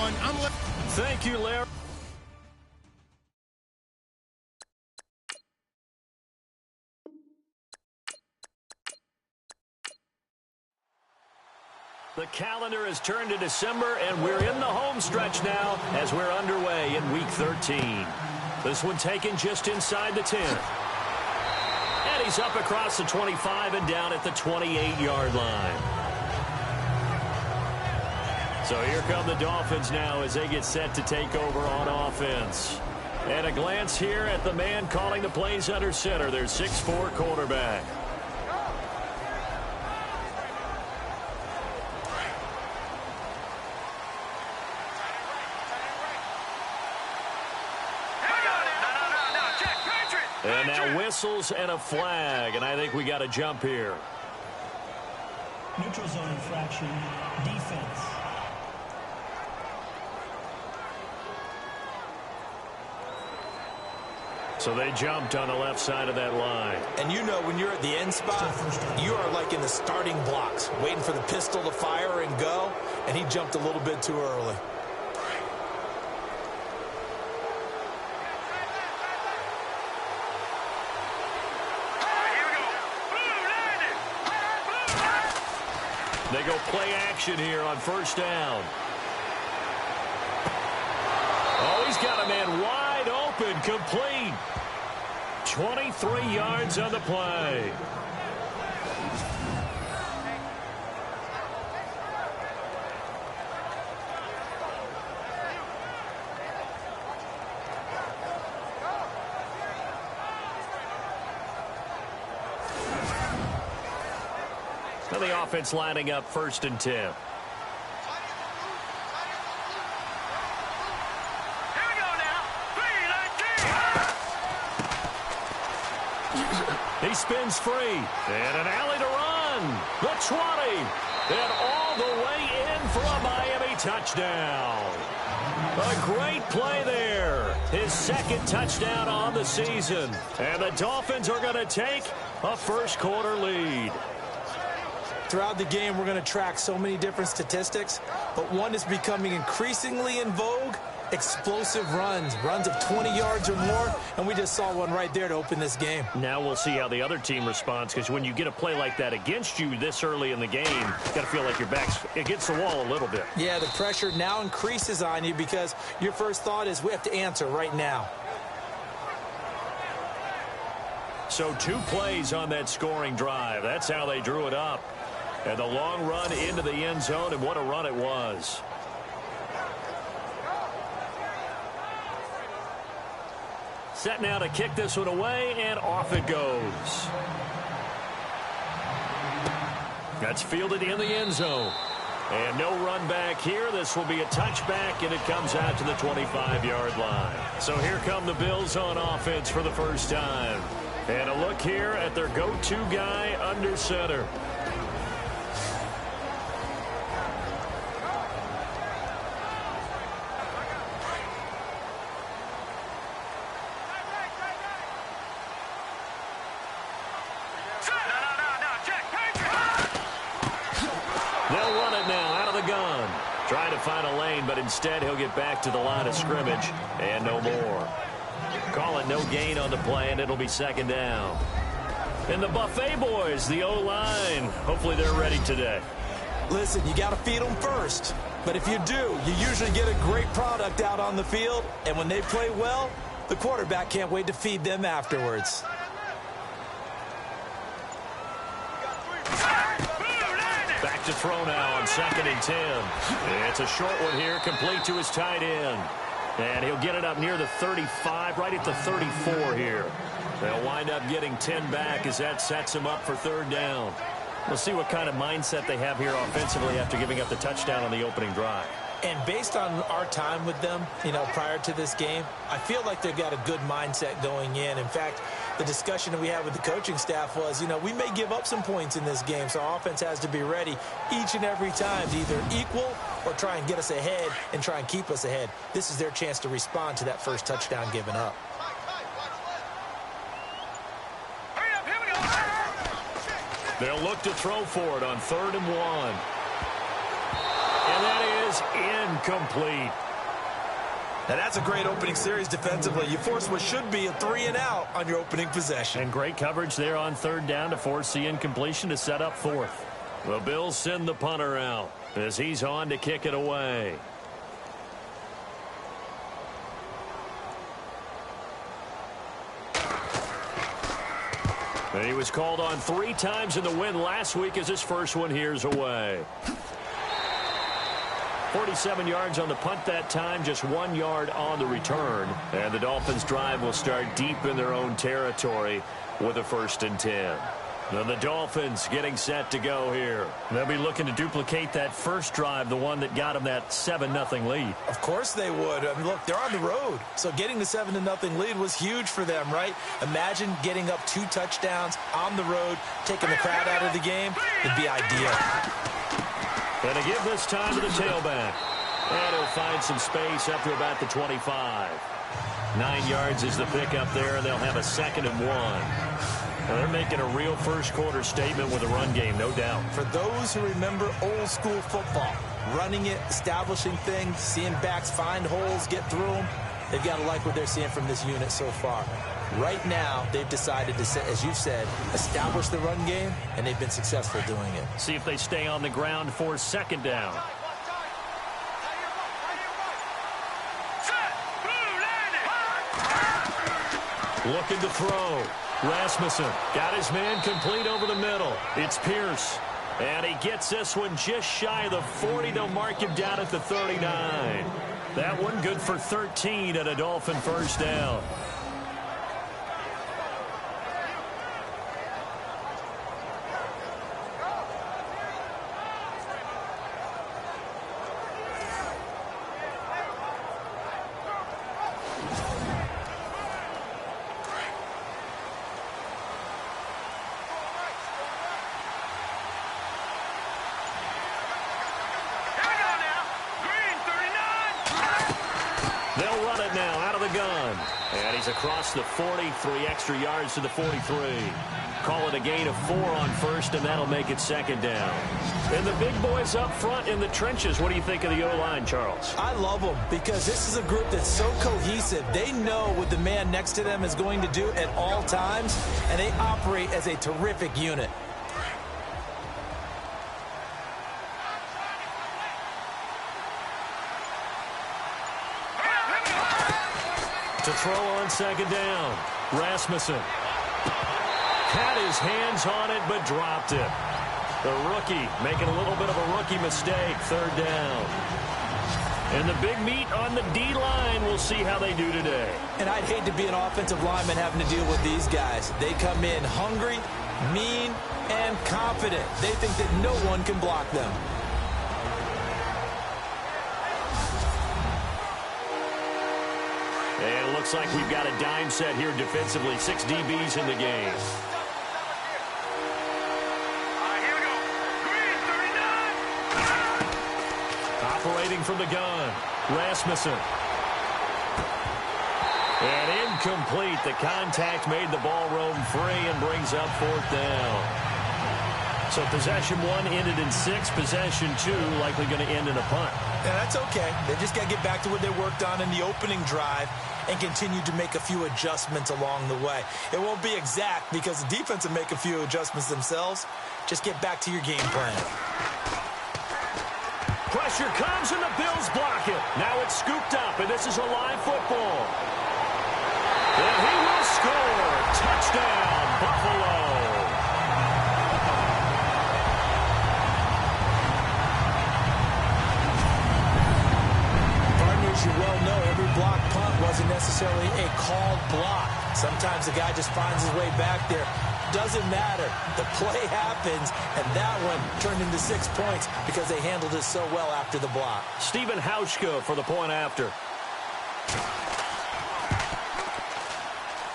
everyone. Thank you, Larry. The calendar has turned to December, and we're in the home stretch now as we're underway in Week 13. This one taken just inside the 10. And he's up across the 25 and down at the 28-yard line. So here come the Dolphins now as they get set to take over on offense. And a glance here at the man calling the plays under center, their 6'4" quarterback. And now whistles and a flag, and I think we got a jump here. Neutral zone infraction, defense. So they jumped on the left side of that line. And you know when you're at the end spot, you are like in the starting blocks, waiting for the pistol to fire and go, and he jumped a little bit too early. They go play action here on first down. Oh, he's got a man wide open, complete. 23 yards on the play. The offense lining up 1st and 10. Here we go now. 3-19. He spins free. And an alley to run. The 20. And all the way in for a Miami touchdown. A great play there. His 2nd touchdown on the season. And the Dolphins are going to take a first-quarter lead. Throughout the game, we're going to track so many different statistics, but one is becoming increasingly in vogue, explosive runs of 20 yards or more, and we just saw one right there to open this game. Now we'll see how the other team responds, because when you get a play like that against you this early in the game, you got to feel like your back's against the wall a little bit. Yeah, the pressure now increases on you because your first thought is we have to answer right now. So 2 plays on that scoring drive. That's how they drew it up. And the long run into the end zone, and what a run it was. Set now to kick this one away, and off it goes. That's fielded in the end zone. And no run back here. This will be a touchback, and it comes out to the 25-yard line. So here come the Bills on offense for the first time. And a look here at their go-to guy under center. They'll run it now out of the gun. Trying to find a lane, but instead he'll get back to the line of scrimmage and no more. Call it no gain on the play, and it'll be 2nd down. And the Buffet boys, the O-line, hopefully they're ready today. Listen, you got to feed them first. But if you do, you usually get a great product out on the field. And when they play well, the quarterback can't wait to feed them afterwards. Back to throw now on 2nd and 10. It's a short one here, complete to his tight end. And he'll get it up near the 35, right at the 34 here. They'll wind up getting 10 back as that sets him up for 3rd down. We'll see what kind of mindset they have here offensively after giving up the touchdown on the opening drive. And based on our time with them, prior to this game, I feel like they've got a good mindset going in. In fact, the discussion that we had with the coaching staff was, we may give up some points in this game, so our offense has to be ready each and every time to either equal or try and get us ahead and try and keep us ahead. This is their chance to respond to that first touchdown given up. They'll look to throw for it on 3rd and 1. And that is incomplete. And that's a great opening series defensively. You force what should be a 3-and-out on your opening possession. And great coverage there on third down to force the incompletion to set up fourth. The Bills send the punter out as he's on to kick it away. And he was called on 3 times in the win last week as his first one here's away. 47 yards on the punt that time, just 1 yard on the return. And the Dolphins' drive will start deep in their own territory with a 1st and 10. Now the Dolphins getting set to go here. They'll be looking to duplicate that first drive, the one that got them that 7-0 lead. Of course they would. I mean, look, they're on the road. So getting the 7-0 lead was huge for them, right? Imagine getting up 2 touchdowns on the road, taking the crowd out of the game. It'd be ideal. And to give this time to the tailback. And he'll find some space up to about the 25. 9 yards is the pickup there, and they'll have a 2nd and 1. Well, they're making a real first-quarter statement with a run game, no doubt. For those who remember old-school football, running it, establishing things, seeing backs find holes, get through them, they've got to like what they're seeing from this unit so far. Right now, they've decided to, as you've said, establish the run game, and they've been successful doing it. See if they stay on the ground for 2nd down. Looking to throw. Rasmussen got his man complete over the middle. It's Pierce. And he gets this one just shy of the 40. They'll mark him down at the 39. That one good for 13 and a Dolphin 1st down. They'll run it now out of the gun. And he's across the 40, 3 extra yards to the 43. Call it a gain of 4 on 1st, and that'll make it 2nd down. And the big boys up front in the trenches. What do you think of the O-line, Charles? I love them because this is a group that's so cohesive. They know what the man next to them is going to do at all times, and they operate as a terrific unit. To throw on 2nd down. Rasmussen had his hands on it but dropped it. The rookie making a little bit of a rookie mistake. 3rd down. And the big meat on the D-line. We'll see how they do today. And I'd hate to be an offensive lineman having to deal with these guys. They come in hungry, mean, and confident. They think that no one can block them. And it looks like we've got a dime set here defensively. 6 DBs in the game. Here we go. Green, 39. Operating from the gun. Rasmussen. And incomplete. The contact made the ball roam free and brings up 4th down. So possession 1 ended in 6. Possession 2 likely going to end in a punt. Yeah, that's okay. They just got to get back to what they worked on in the opening drive and continue to make a few adjustments along the way. It won't be exact because the defense will make a few adjustments themselves. Just get back to your game plan. Pressure comes and the Bills block it. Now it's scooped up and this is a live football. And he will score. Touchdown, Buffalo. As you well know, every block punt wasn't necessarily a called block. Sometimes the guy just finds his way back there. Doesn't matter. The play happens, and that one turned into 6 points because they handled it so well after the block. Stephen Hauschka for the point after.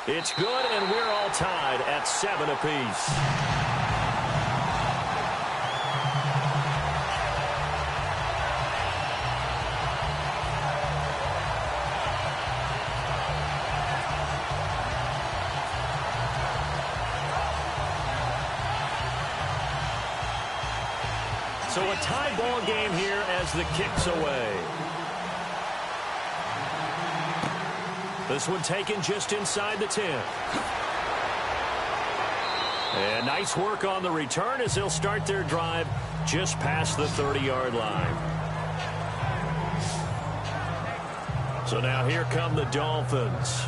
It's good, and we're all tied at 7 apiece. So a tie ball game here as the kick's away. This one taken just inside the 10. And nice work on the return as they'll start their drive just past the 30-yard line. So now here come the Dolphins.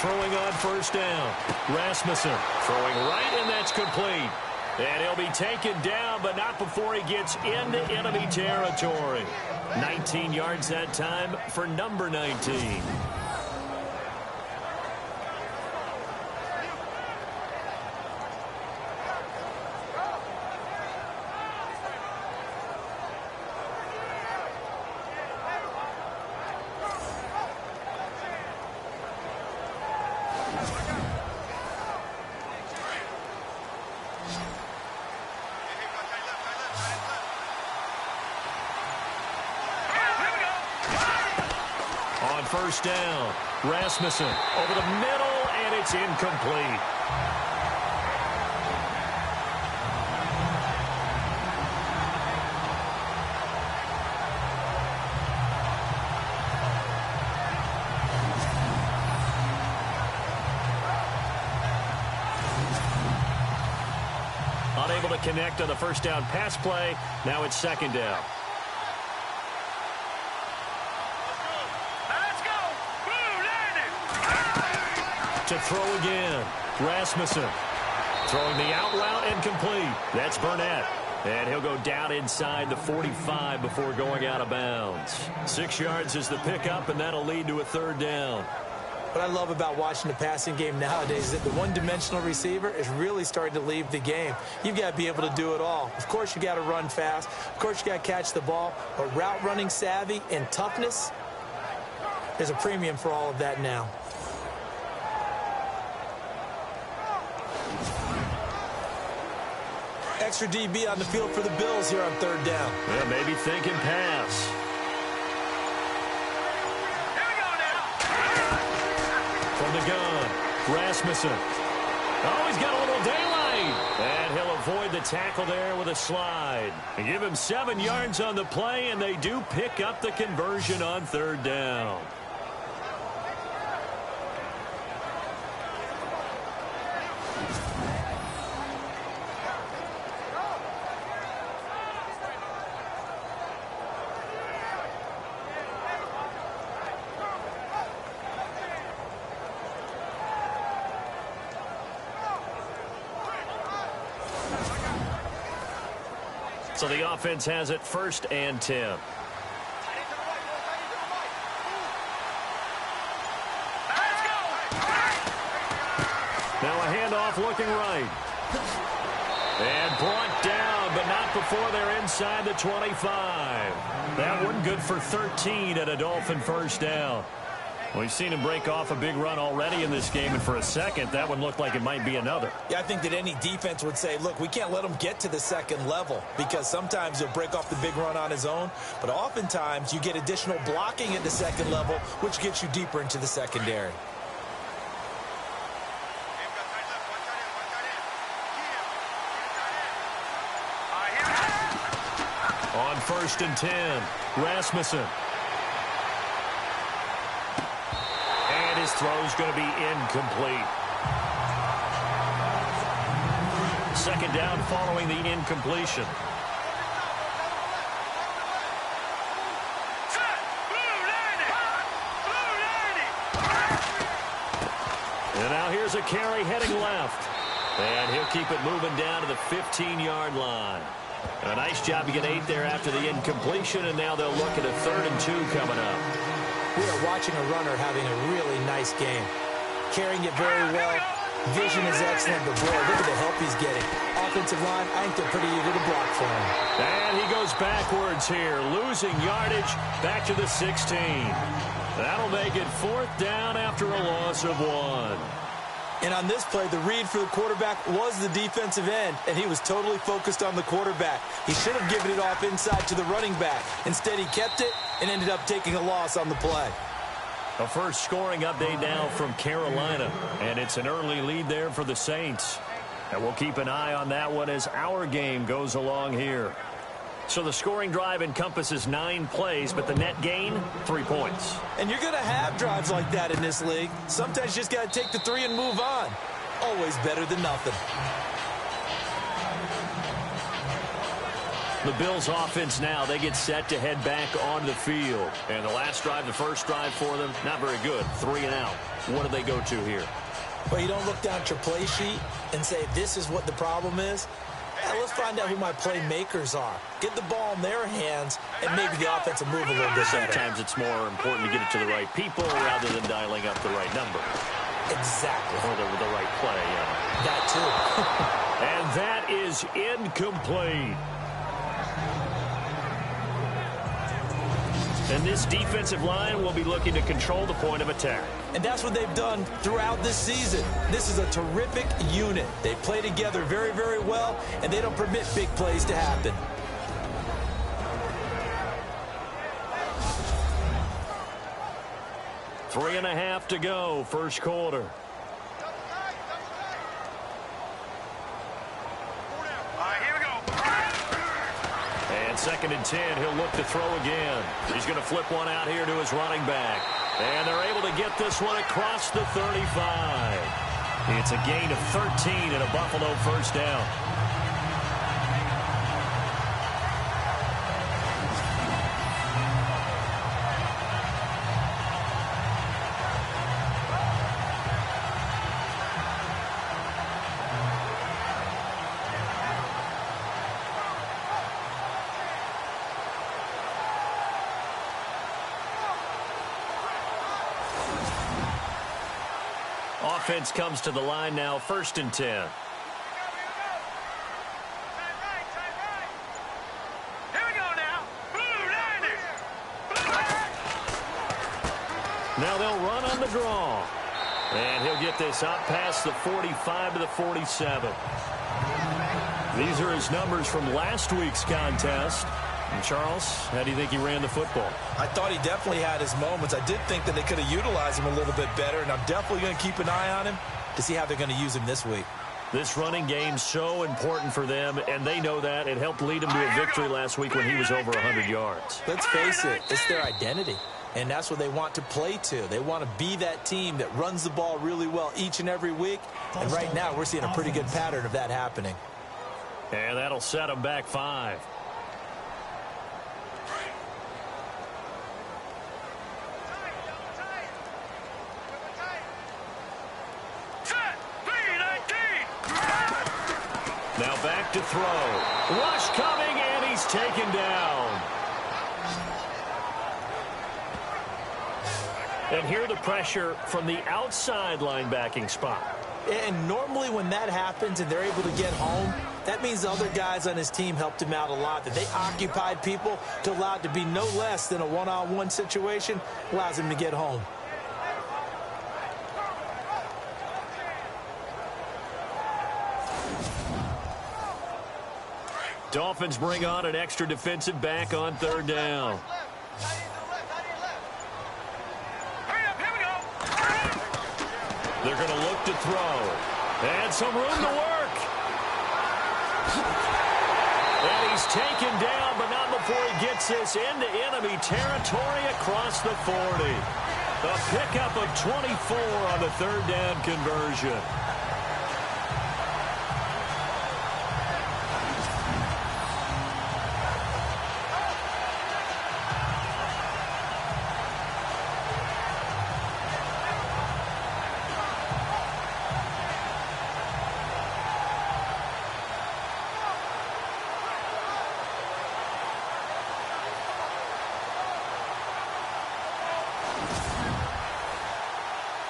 Throwing on first down. Rasmussen throwing right, and that's complete. And he'll be taken down, but not before he gets into enemy territory. 19 yards that time for number 19. First down. Rasmussen over the middle, and it's incomplete. Unable to connect on the first down pass play. Now it's second down. To throw again. Rasmussen throwing the out route and complete. That's Burnett. And he'll go down inside the 45 before going out of bounds. 6 yards is the pickup, and that'll lead to a third down. What I love about watching the passing game nowadays is that the one-dimensional receiver is really starting to leave the game. You've got to be able to do it all. Of course, you got to run fast. Of course, you got to catch the ball. But route running savvy and toughness, there's a premium for all of that now. Extra DB on the field for the Bills here on third down. Well, maybe thinking pass. Here we go now. From the gun, Rasmussen. Oh, he's got a little daylight. And he'll avoid the tackle there with a slide. They give him 7 yards on the play, and they do pick up the conversion on third down. So the offense has it 1st and 10. Now a handoff looking right. And brought down, but not before they're inside the 25. That one good for 13 at a Dolphin first down. We've seen him break off a big run already in this game, and for a second, that one looked like it might be another. Yeah, I think that any defense would say, look, we can't let him get to the second level, because sometimes he'll break off the big run on his own, but oftentimes you get additional blocking at the second level, which gets you deeper into the secondary. On 1st and 10, Rasmussen. His throw's going to be incomplete. Second down following the incompletion. And now here's a carry heading left. And he'll keep it moving down to the 15-yard line. A nice job to get 8 there after the incompletion, and now they'll look at a 3rd and 2 coming up. We are watching a runner having a really nice game. Carrying it very well. Vision is excellent, but boy, look at the help he's getting. Offensive line, I think they're pretty eager to block for him. And he goes backwards here, losing yardage back to the 16. That'll make it 4th down after a loss of 1. And on this play, the read for the quarterback was the defensive end, and he was totally focused on the quarterback. He should have given it off inside to the running back. Instead, he kept it and ended up taking a loss on the play. A first scoring update now from Carolina, and it's an early lead there for the Saints. And we'll keep an eye on that one as our game goes along here. So the scoring drive encompasses 9 plays, but the net gain, 3 points. And you're going to have drives like that in this league. Sometimes you just got to take the 3 and move on. Always better than nothing. The Bills offense now, they get set to head back onto the field. And the last drive, the first drive for them, not very good. 3 and out. What do they go to here? Well, you don't look down at your play sheet and say, this is what the problem is. Yeah, let's find out who my playmakers are. Get the ball in their hands, and maybe the offense will move a little bit better. Sometimes it's more important to get it to the right people rather than dialing up the right number. Exactly. Or the right play, yeah. That too. And that is incomplete. And this defensive line will be looking to control the point of attack. And that's what they've done throughout this season. This is a terrific unit. They play together very, very well, and they don't permit big plays to happen. Three and a half to go, first quarter. Second and 10, he'll look to throw again. He's going to flip one out here to his running back. And they're able to get this one across the 35. It's a gain of 13 and a Buffalo first down. Offense comes to the line now, first and 10. Here we go now. Blue Niners. Now they'll run on the draw. And he'll get this out past the 45 to the 47. These are his numbers from last week's contest. And Charles, how do you think he ran the football? I thought he definitely had his moments. I did think that they could have utilized him a little bit better, and I'm definitely going to keep an eye on him to see how they're going to use him this week. This running game's so important for them, and they know that. It helped lead them to a victory last week when he was over 100 yards. Let's face it, it's their identity, and that's what they want to play to. They want to be that team that runs the ball really well each and every week, and right now we're seeing a pretty good pattern of that happening. And that'll set them back 5. Now back to throw. Rush coming, and he's taken down. And here the pressure from the outside linebacking spot. And normally when that happens and they're able to get home, that means the other guys on his team helped him out a lot. That they occupied people to allow it to be no less than a one-on-one situation, allows him to get home. Dolphins bring on an extra defensive back on third down. They're going to look to throw. And some room to work. And he's taken down, but not before he gets this into enemy territory across the 40. A pickup of 24 on the third down conversion.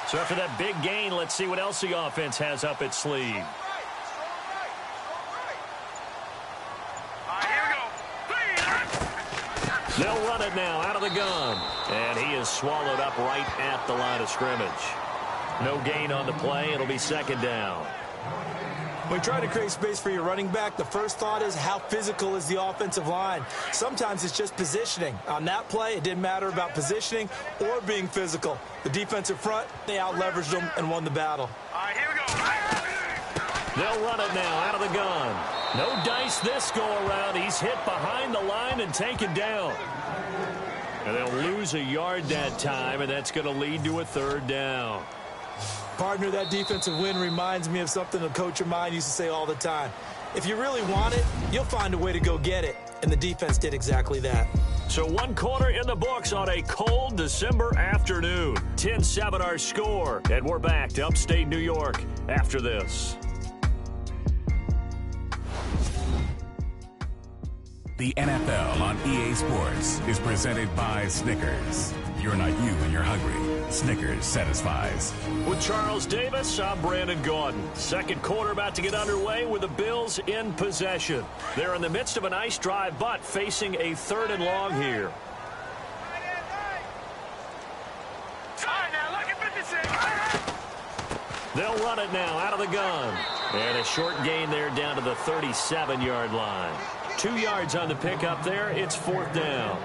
So after that big gain, let's see what else the offense has up its sleeve. They'll run it now out of the gun. And he is swallowed up right at the line of scrimmage. No gain on the play. It'll be second down. When you try to create space for your running back, the first thought is how physical is the offensive line. Sometimes it's just positioning. On that play, it didn't matter about positioning or being physical. The defensive front, they out-leveraged them and won the battle. All right, here we go. They'll run it now out of the gun. No dice this go-around. He's hit behind the line and taken down. And they'll lose a yard that time, and that's going to lead to a third down. Partner, that defensive win reminds me of something a coach of mine used to say all the time. If you really want it, you'll find a way to go get it. And the defense did exactly that. So 1 quarter in the books on a cold December afternoon. 10-7 our score. And we're back to upstate New York after this. The NFL on EA Sports is presented by Snickers. You're not you when you're hungry. Snickers satisfies. With Charles Davis, I'm Brandon Gaudin. Second quarter about to get underway with the Bills in possession. They're in the midst of a nice drive, but facing a 3rd and long here. They'll run it now out of the gun. And a short gain there down to the 37-yard line. 2 yards on the pickup there. It's 4th down.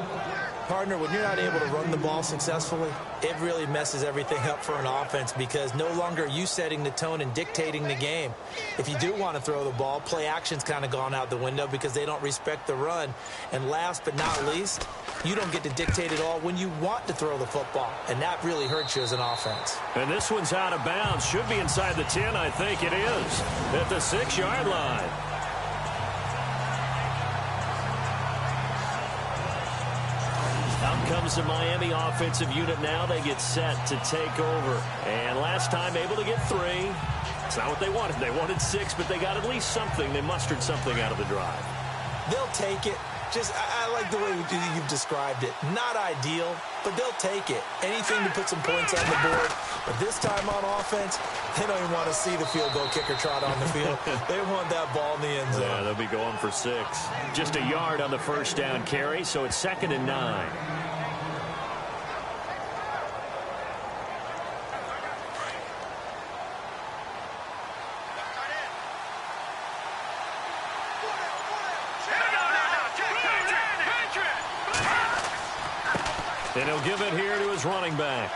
Partner, when you're not able to run the ball successfully, it really messes everything up for an offense because no longer are you setting the tone and dictating the game. If you do want to throw the ball, play action's kind of gone out the window because they don't respect the run. And last but not least, you don't get to dictate it all when you want to throw the football, and that really hurts you as an offense. And this one's out of bounds. Should be inside the 10, I think it is, at the 6-yard line. Out comes the Miami offensive unit now. They get set to take over. And last time able to get 3. It's not what they wanted. They wanted 6, but they got at least something. They mustered something out of the drive. They'll take it. I like the way you've described it. Not ideal, but they'll take it. Anything to put some points on the board. But this time on offense, they don't even want to see the field goal kicker trot on the field. They want that ball in the end zone. Yeah, they'll be going for 6. Just a yard on the first down carry, so it's 2nd and 9. And he'll give it here to his running back.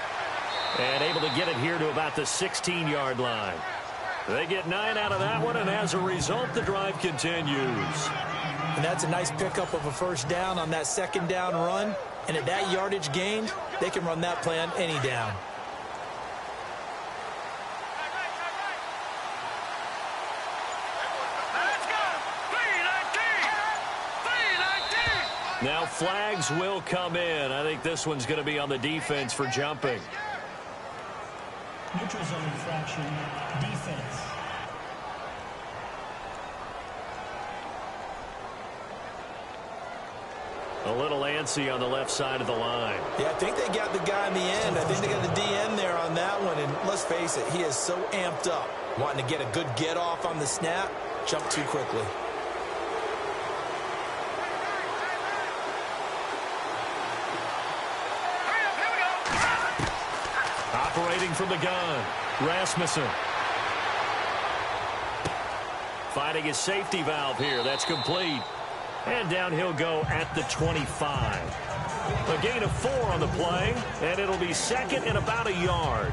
And able to get it here to about the 16-yard line. They get 9 out of that one, and as a result, the drive continues. And that's a nice pickup of a first down on that 2nd down run. And at that yardage gained, they can run that play on any down. Now flags will come in. I think this one's going to be on the defense for jumping. Neutral zone infraction, defense. A little antsy on the left side of the line. Yeah, I think they got the guy in the end. I think they got the DN there on that one. And let's face it, he is so amped up, wanting to get a good get off on the snap, jump too quickly. Operating from the gun, Rasmussen. Finding his safety valve here. That's complete. And down he'll go at the 25. A gain of 4 on the play, and it'll be 2nd and about a yard.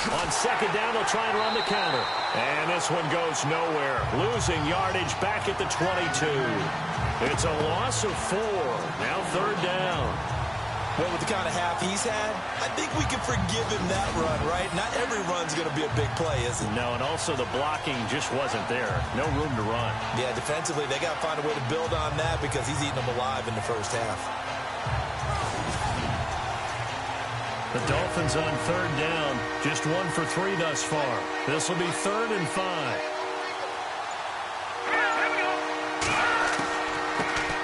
On 2nd down, they'll try and run the counter. And this one goes nowhere. Losing yardage back at the 22. It's a loss of 4. Now 3rd down. Well, with the kind of half he's had, I think we can forgive him that run, right? Not every run's going to be a big play, is it? No, and also the blocking just wasn't there. No room to run. Yeah, defensively, they got to find a way to build on that because he's eating them alive in the first half. The Dolphins on 3rd down. Just 1 for 3 thus far. This will be 3rd and 5.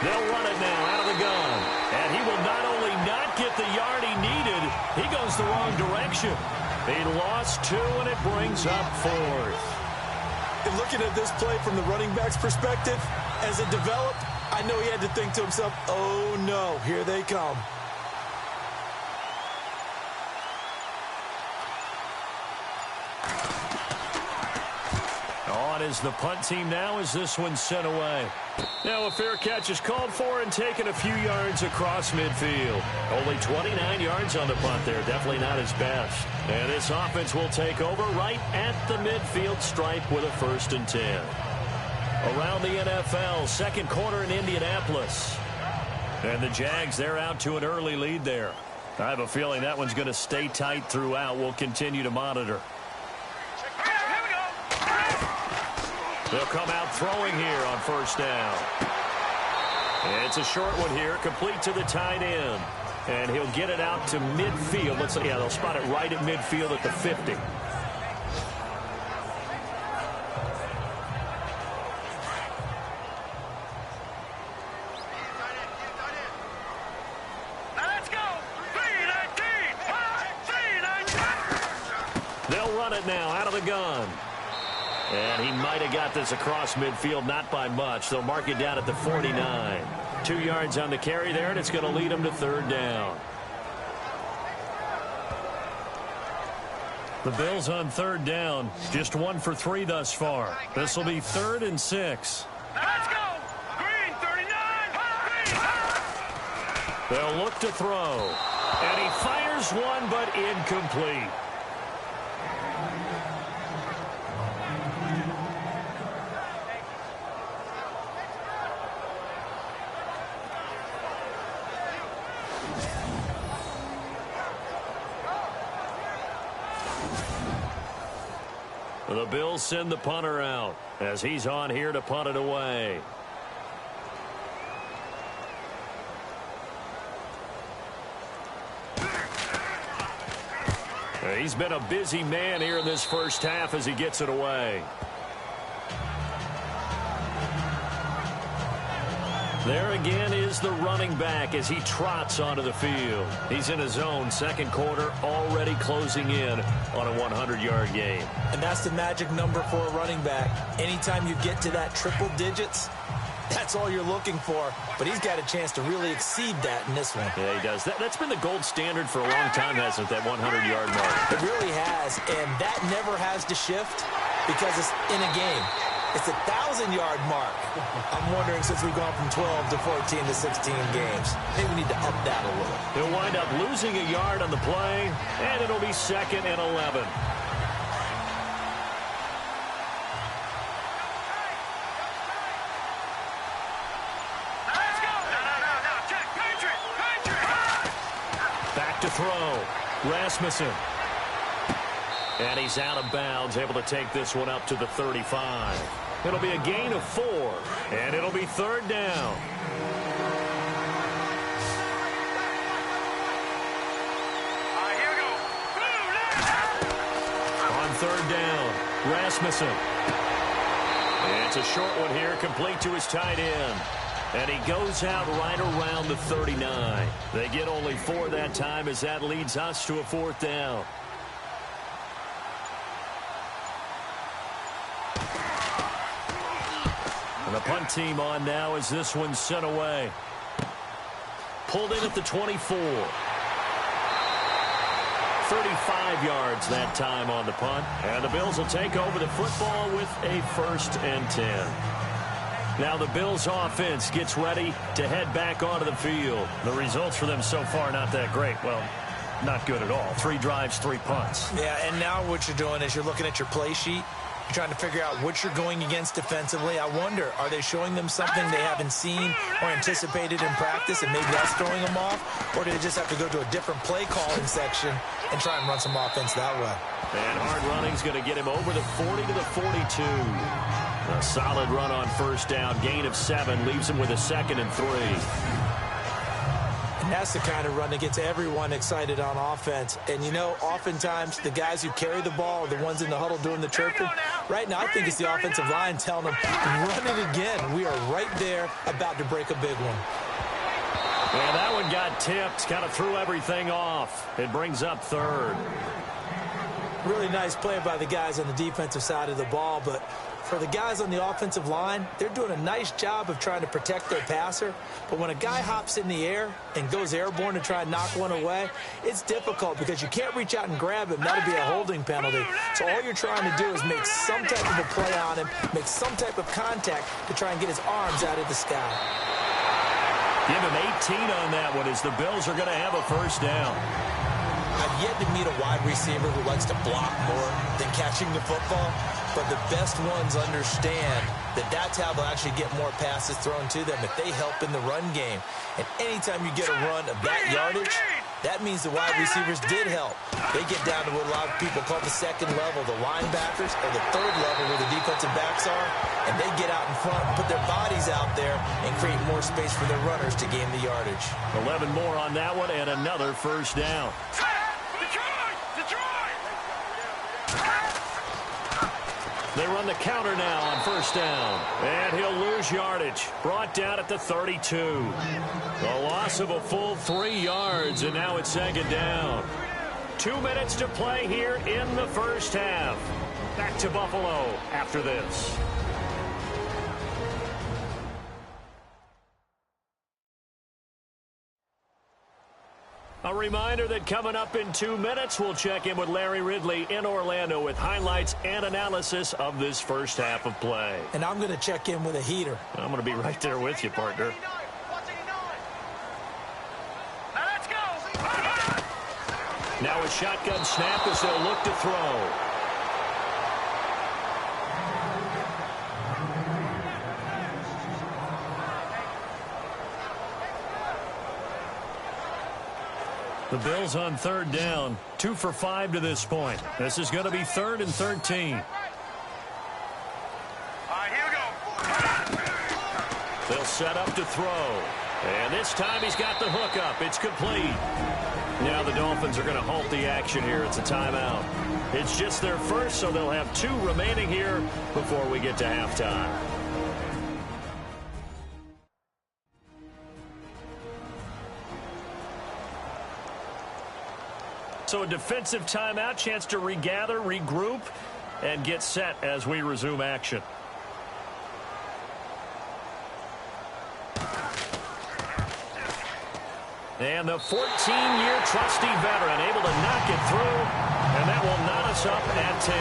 They'll run it now out of the gun. And he will not only not get the yard he needed, he goes the wrong direction. He lost 2, and it brings up 4th. And looking at this play from the running back's perspective, as it developed, I know he had to think to himself, oh no, here they come. On is the punt team now as this one's sent away. Now a fair catch is called for and taken a few yards across midfield. Only 29 yards on the punt there. Definitely not his best. And this offense will take over right at the midfield stripe with a 1st and 10. Around the NFL, second quarter in Indianapolis. And the Jags, they're out to an early lead there. I have a feeling that one's going to stay tight throughout. We'll continue to monitor. They'll come out throwing here on 1st down. And it's a short one here, complete to the tight end. And he'll get it out to midfield. Let's see, yeah, they'll spot it right at midfield at the 50. Let's go. 3-19. They'll run it now out of the gun. And he might have got this across midfield, not by much. They'll mark it down at the 49. 2 yards on the carry there, and it's going to lead them to 3rd down. The Bills on 3rd down, just 1 for 3 thus far. This will be 3rd and 6. Let's go. Green 39. Green. They'll look to throw. And he fires one, but incomplete. The Bills send the punter out as he's on here to punt it away. He's been a busy man here in this first half as he gets it away. There again is the running back as he trots onto the field. He's in his own second quarter, already closing in on a 100-yard game. And that's the magic number for a running back. Anytime you get to that triple digits, that's all you're looking for. But he's got a chance to really exceed that in this one. Yeah, he does. That's been the gold standard for a long time, hasn't it, that 100-yard mark? It really has, and that never has to shift because it's in a game. It's a 1,000-yard mark. I'm wondering, since we've gone from 12 to 14 to 16 games, maybe we need to up that a little. He'll wind up losing a yard on the play, and it'll be 2nd and 11. Let's go. No. Check. Patriot. Back to throw. Rasmussen. And he's out of bounds, able to take this one up to the 35. It'll be a gain of 4, and it'll be 3rd down. Here we go. On 3rd down, Rasmussen. It's a short one here, complete to his tight end. And he goes out right around the 39. They get only 4 that time as that leads us to a 4th down. And the punt team on now as this one's sent away. Pulled in at the 24. 35 yards that time on the punt. And the Bills will take over the football with a 1st and 10. Now the Bills offense gets ready to head back onto the field. The results for them so far not that great. Well, not good at all. 3 drives, 3 punts. Yeah, and now what you're doing is you're looking at your play sheet. You're trying to figure out what you're going against defensively. I wonder, are they showing them something they haven't seen or anticipated in practice, and maybe that's throwing them off? Or do they just have to go to a different play calling section and try and run some offense that way? And hard running's going to get him over the 40 to the 42. A solid run on 1st down. Gain of 7 leaves him with a 2nd and 3. And that's the kind of run that gets everyone excited on offense. And, you know, oftentimes the guys who carry the ball are the ones in the huddle doing the chirping. Right now, I think it's the offensive line telling them, run it again. We are right there about to break a big one. And that one got tipped, kind of threw everything off. It brings up 3rd. Really nice play by the guys on the defensive side of the ball, but for the guys on the offensive line, they're doing a nice job of trying to protect their passer. But when a guy hops in the air and goes airborne to try and knock one away, it's difficult because you can't reach out and grab him. That'd be a holding penalty. So all you're trying to do is make some type of a play on him, make some type of contact to try and get his arms out of the sky. Give him 18 on that one as the Bills are going to have a first down. I've yet to meet a wide receiver who likes to block more than catching the football, but the best ones understand that that's how they'll actually get more passes thrown to them if they help in the run game. And anytime you get a run of that yardage, that means the wide receivers did help. They get down to what a lot of people call the second level, the linebackers, or the third level where the defensive backs are, and they get out in front and put their bodies out there and create more space for their runners to gain the yardage. 11 more on that one and another first down. They run the counter now on first down. And he'll lose yardage. Brought down at the 32. The loss of a full 3 yards, and now it's second down. 2 minutes to play here in the first half. Back to Buffalo after this. A reminder that coming up in 2 minutes, we'll check in with Larry Ridley in Orlando with highlights and analysis of this first half of play. And I'm going to check in with a heater. I'm going to be right there with you, partner. Now a shotgun snap as they'll look to throw. The Bills on third down, 2 for 5 to this point. This is going to be 3rd and 13. All right, here we go. They'll set up to throw. And this time he's got the hook up. It's complete. Now the Dolphins are going to halt the action here. It's a timeout. It's just their first, so they'll have 2 remaining here before we get to halftime. So a defensive timeout, chance to regather, regroup, and get set as we resume action. And the 14-year trusty veteran able to knock it through, and that will knot us up at 10.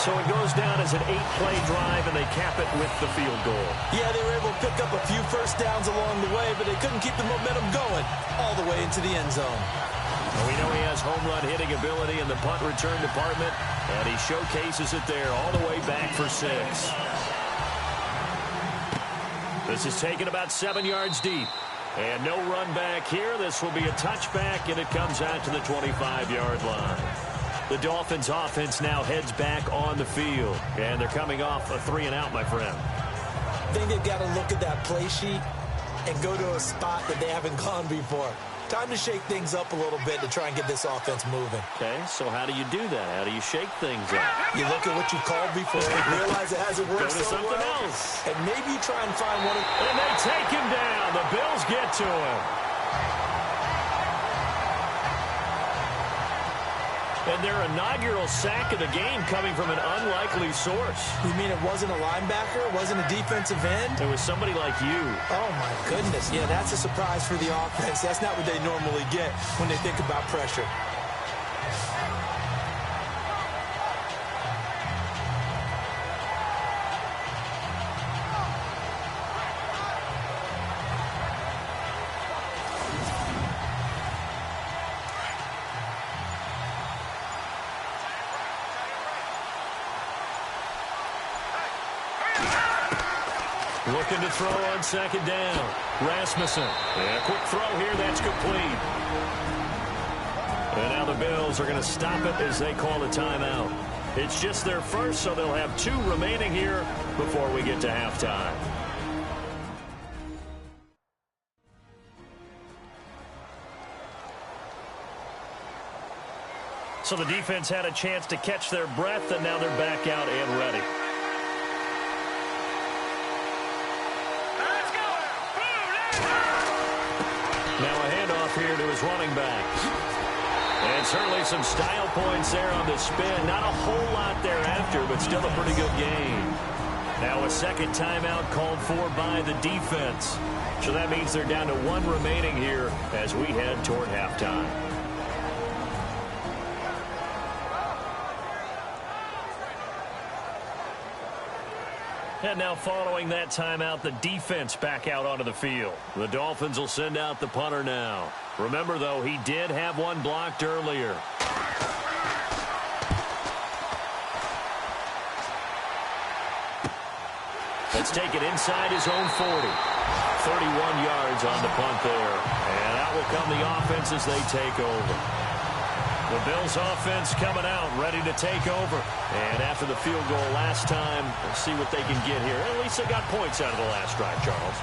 So it goes down as an 8-play drive, and they cap it with the field goal. Yeah, they were able to pick up a few first downs along the way, but they couldn't keep the momentum going all the way into the end zone. We know he has home run hitting ability in the punt return department, and he showcases it there all the way back for 6. This is taken about 7 yards deep. And no run back here. This will be a touchback, and it comes out to the 25-yard line. The Dolphins offense now heads back on the field, and they're coming off a 3-and-out, my friend. I think they've got to look at that play sheet and go to a spot that they haven't gone before. Time to shake things up a little bit to try and get this offense moving. Okay, so how do you do that? How do you shake things up? You look at what you called before, realize it hasn't worked Go to so something well, else. and maybe you try and find one of... And they take him down. The Bills get to him. And their inaugural sack of the game coming from an unlikely source. You mean it wasn't a linebacker? It wasn't a defensive end? It was somebody like you. Oh, my goodness. Yeah, that's a surprise for the offense. That's not what they normally get when they think about pressure. Looking to throw on second down. Rasmussen. And a quick throw here. That's complete. And now the Bills are going to stop it as they call a timeout. It's just their first, so they'll have 2 remaining here before we get to halftime. So the defense had a chance to catch their breath, and now they're back out and ready. Now a handoff here to his running back. And certainly some style points there on the spin. Not a whole lot thereafter, but still a pretty good game. Now a second timeout called for by the defense. So that means they're down to one remaining here as we head toward halftime. And now following that timeout, the defense back out onto the field. The Dolphins will send out the punter now. Remember, though, he did have one blocked earlier. Let's take it inside his own 40. 31 yards on the punt there. And out will come the offense as they take over. The Bills offense coming out, ready to take over. And after the field goal last time, we'll see what they can get here. At least they got points out of the last drive, Charles.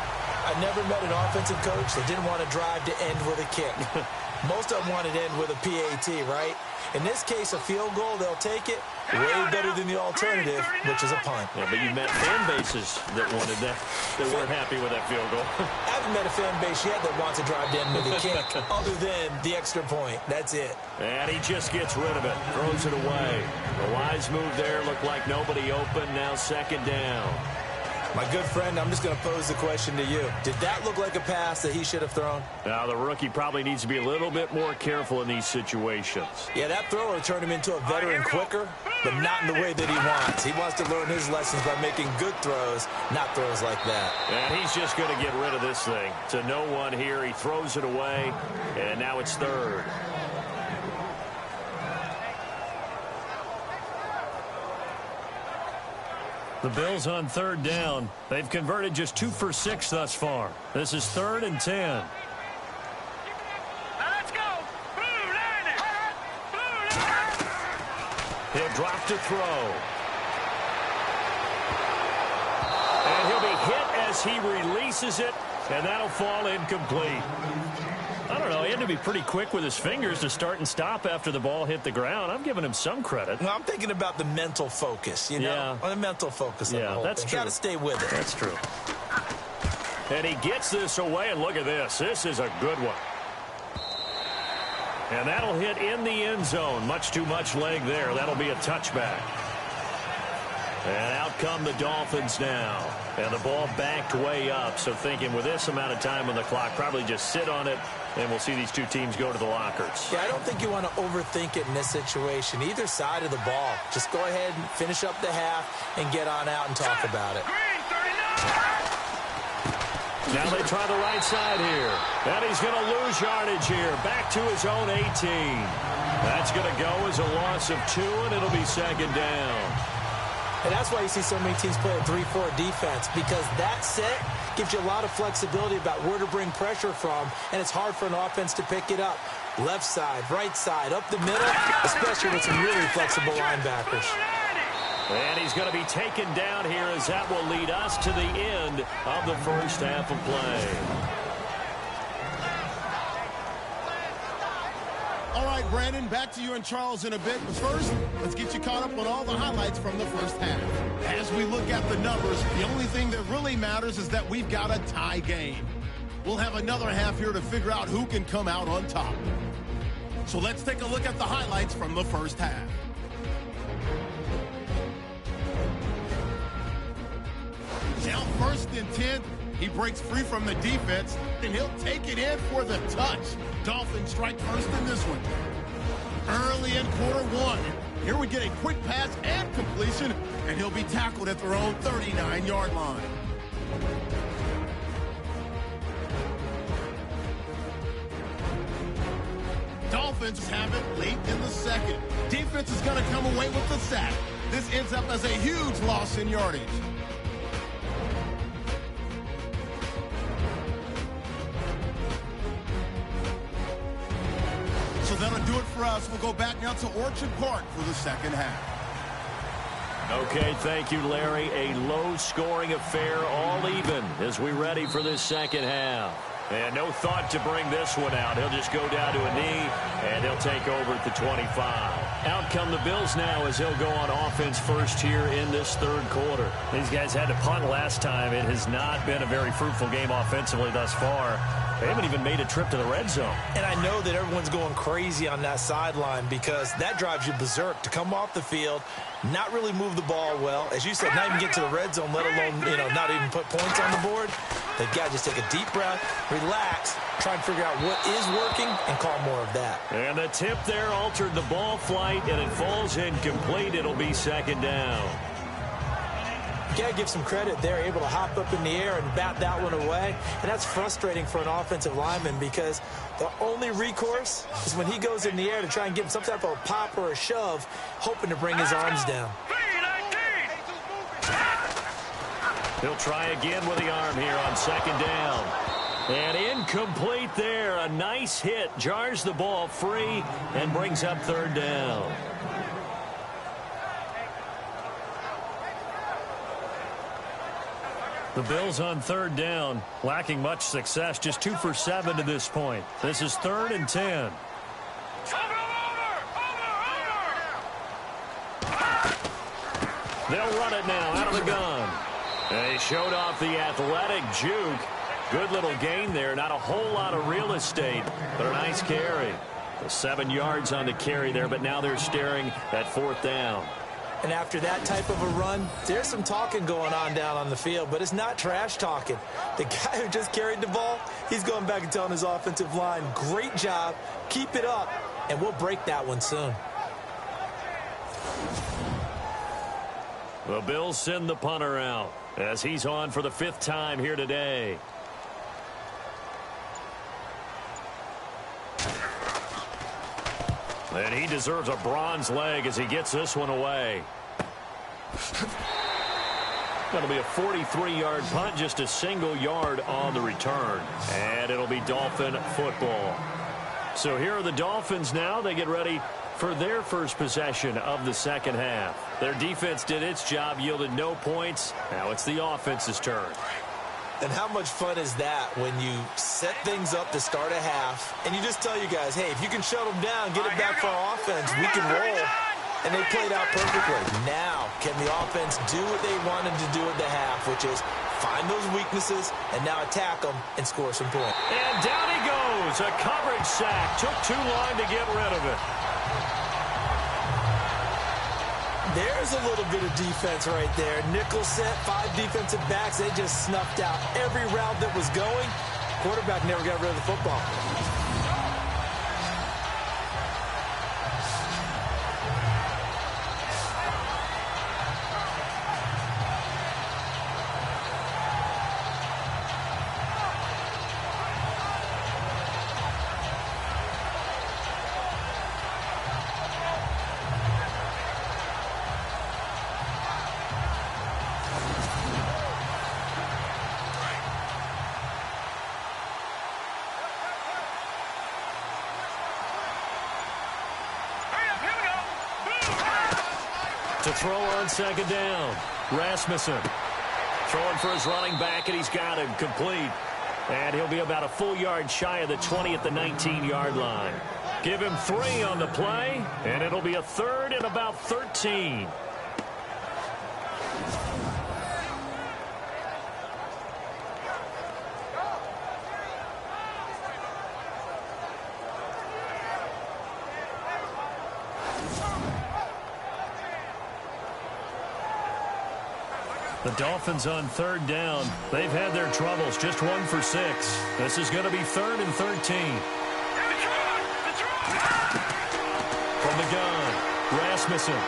I never met an offensive coach that didn't want to drive to end with a kick. Most of them wanted to end with a PAT, right? In this case, a field goal, they'll take it. Way better than the alternative, which is a punt. Yeah, but you've met fan bases that wanted that. They weren't happy with that field goal. I haven't met a fan base yet that wants to drive to end with a kick, other than the extra point. That's it. And he just gets rid of it, throws it away. The wise move there, looked like nobody open. Now second down. My good friend, I'm just going to pose the question to you. Did that look like a pass that he should have thrown? Now, the rookie probably needs to be a little bit more careful in these situations. Yeah, that throw will turn him into a veteran quicker, but not in the way that he wants. He wants to learn his lessons by making good throws, not throws like that. And he's just going to get rid of this thing. To no one here, he throws it away, and now it's third. The Bills on third down. They've converted just 2 for 6 thus far. This is 3rd and 10. Now let's go. He'll drop to throw. And he'll be hit as he releases it, and that'll fall incomplete. I don't know. He had to be pretty quick with his fingers to start and stop after the ball hit the ground. I'm giving him some credit. Well, I'm thinking about the mental focus, you know? Yeah. The mental focus. Yeah, that's true. Got to stay with it. That's true. And he gets this away, and look at this. This is a good one. And that'll hit in the end zone. Much too much leg there. That'll be a touchback. And out come the Dolphins now. And the ball backed way up. So thinking with this amount of time on the clock, probably just sit on it, and we'll see these two teams go to the lockers. Yeah, I don't think you want to overthink it in this situation. Either side of the ball. Just go ahead and finish up the half and get on out and talk about it. Now they try the right side here. And he's going to lose yardage here. Back to his own 18. That's going to go as a loss of 2, and it'll be second down. And that's why you see so many teams play a 3-4 defense, because that set gives you a lot of flexibility about where to bring pressure from, and it's hard for an offense to pick it up. Left side, right side, up the middle, especially with some really flexible linebackers. And he's going to be taken down here as that will lead us to the end of the first half of play. All right, Brandon, back to you and Charles in a bit. But first, let's get you caught up on all the highlights from the first half. As we look at the numbers, the only thing that really matters is that we've got a tie game. We'll have another half here to figure out who can come out on top. So let's take a look at the highlights from the first half. Now 1st and 10. He breaks free from the defense, and he'll take it in for the touch. Dolphins strike first in this one. Early in quarter 1. Here we get a quick pass and completion, and he'll be tackled at their own 39-yard line. Dolphins have it late in the second. Defense is going to come away with the sack. This ends up as a huge loss in yardage. So that'll do it for us. We'll go back now to Orchard Park for the second half. Okay, thank you, Larry. A low-scoring affair, all even, as we ready for this second half. And no thought to bring this one out. He'll just go down to a knee, and he'll take over at the 25. Out come the Bills now as he'll go on offense first here in this third quarter. These guys had to punt last time. It has not been a very fruitful game offensively thus far. They haven't even made a trip to the red zone. And I know that everyone's going crazy on that sideline because that drives you berserk to come off the field, not really move the ball well. As you said, not even get to the red zone, let alone, not even put points on the board. They've got to just take a deep breath, relax, try and figure out what is working, and call more of that. And the tip there altered the ball flight, and it falls incomplete. It'll be second down. You got to give some credit. They're able to hop up in the air and bat that one away. And that's frustrating for an offensive lineman because the only recourse is when he goes in the air to try and give him some type of a pop or a shove, hoping to bring his arms down. He'll try again with the arm here on second down. And incomplete there. A nice hit. Jars the ball free and brings up third down. The Bills on third down, lacking much success, just 2 for 7 to this point. This is 3rd and 10. They'll run it now out of the gun. They showed off the athletic juke. Good little gain there. Not a whole lot of real estate, but a nice carry. 7 yards on the carry there, but now they're staring at 4th down. And after that type of a run, there's some talking going on down on the field, but it's not trash talking. The guy who just carried the ball, he's going back and telling his offensive line, great job, keep it up, and we'll break that one soon. The Bills send the punter out as he's on for the 5th time here today. And he deserves a bronze leg as he gets this one away. That'll be a 43-yard punt, just a single yard on the return. And it'll be Dolphin football. So here are the Dolphins now. They get ready for their first possession of the second half. Their defense did its job, yielded no points. Now it's the offense's turn. And how much fun is that when you set things up to start a half and you just tell you guys, hey, if you can shut them down, get it back for our offense, we can roll. And they played out perfectly. Now, can the offense do what they wanted to do at the half, which is find those weaknesses and now attack them and score some points. And down he goes. A coverage sack. Took too long to get rid of it. There's a little bit of defense right there. Nickel set, 5 defensive backs. They just snuffed out every route that was going. Quarterback never got rid of the football. To throw on second down, Rasmussen throwing for his running back, and he's got him complete. And he'll be about a full yard shy of the 20 at the 19-yard line. Give him 3 on the play, and it'll be a 3rd and about 13. The Dolphins on 3rd down. They've had their troubles, just 1 for 6. This is going to be 3rd and 13. From the gun, Rasmussen.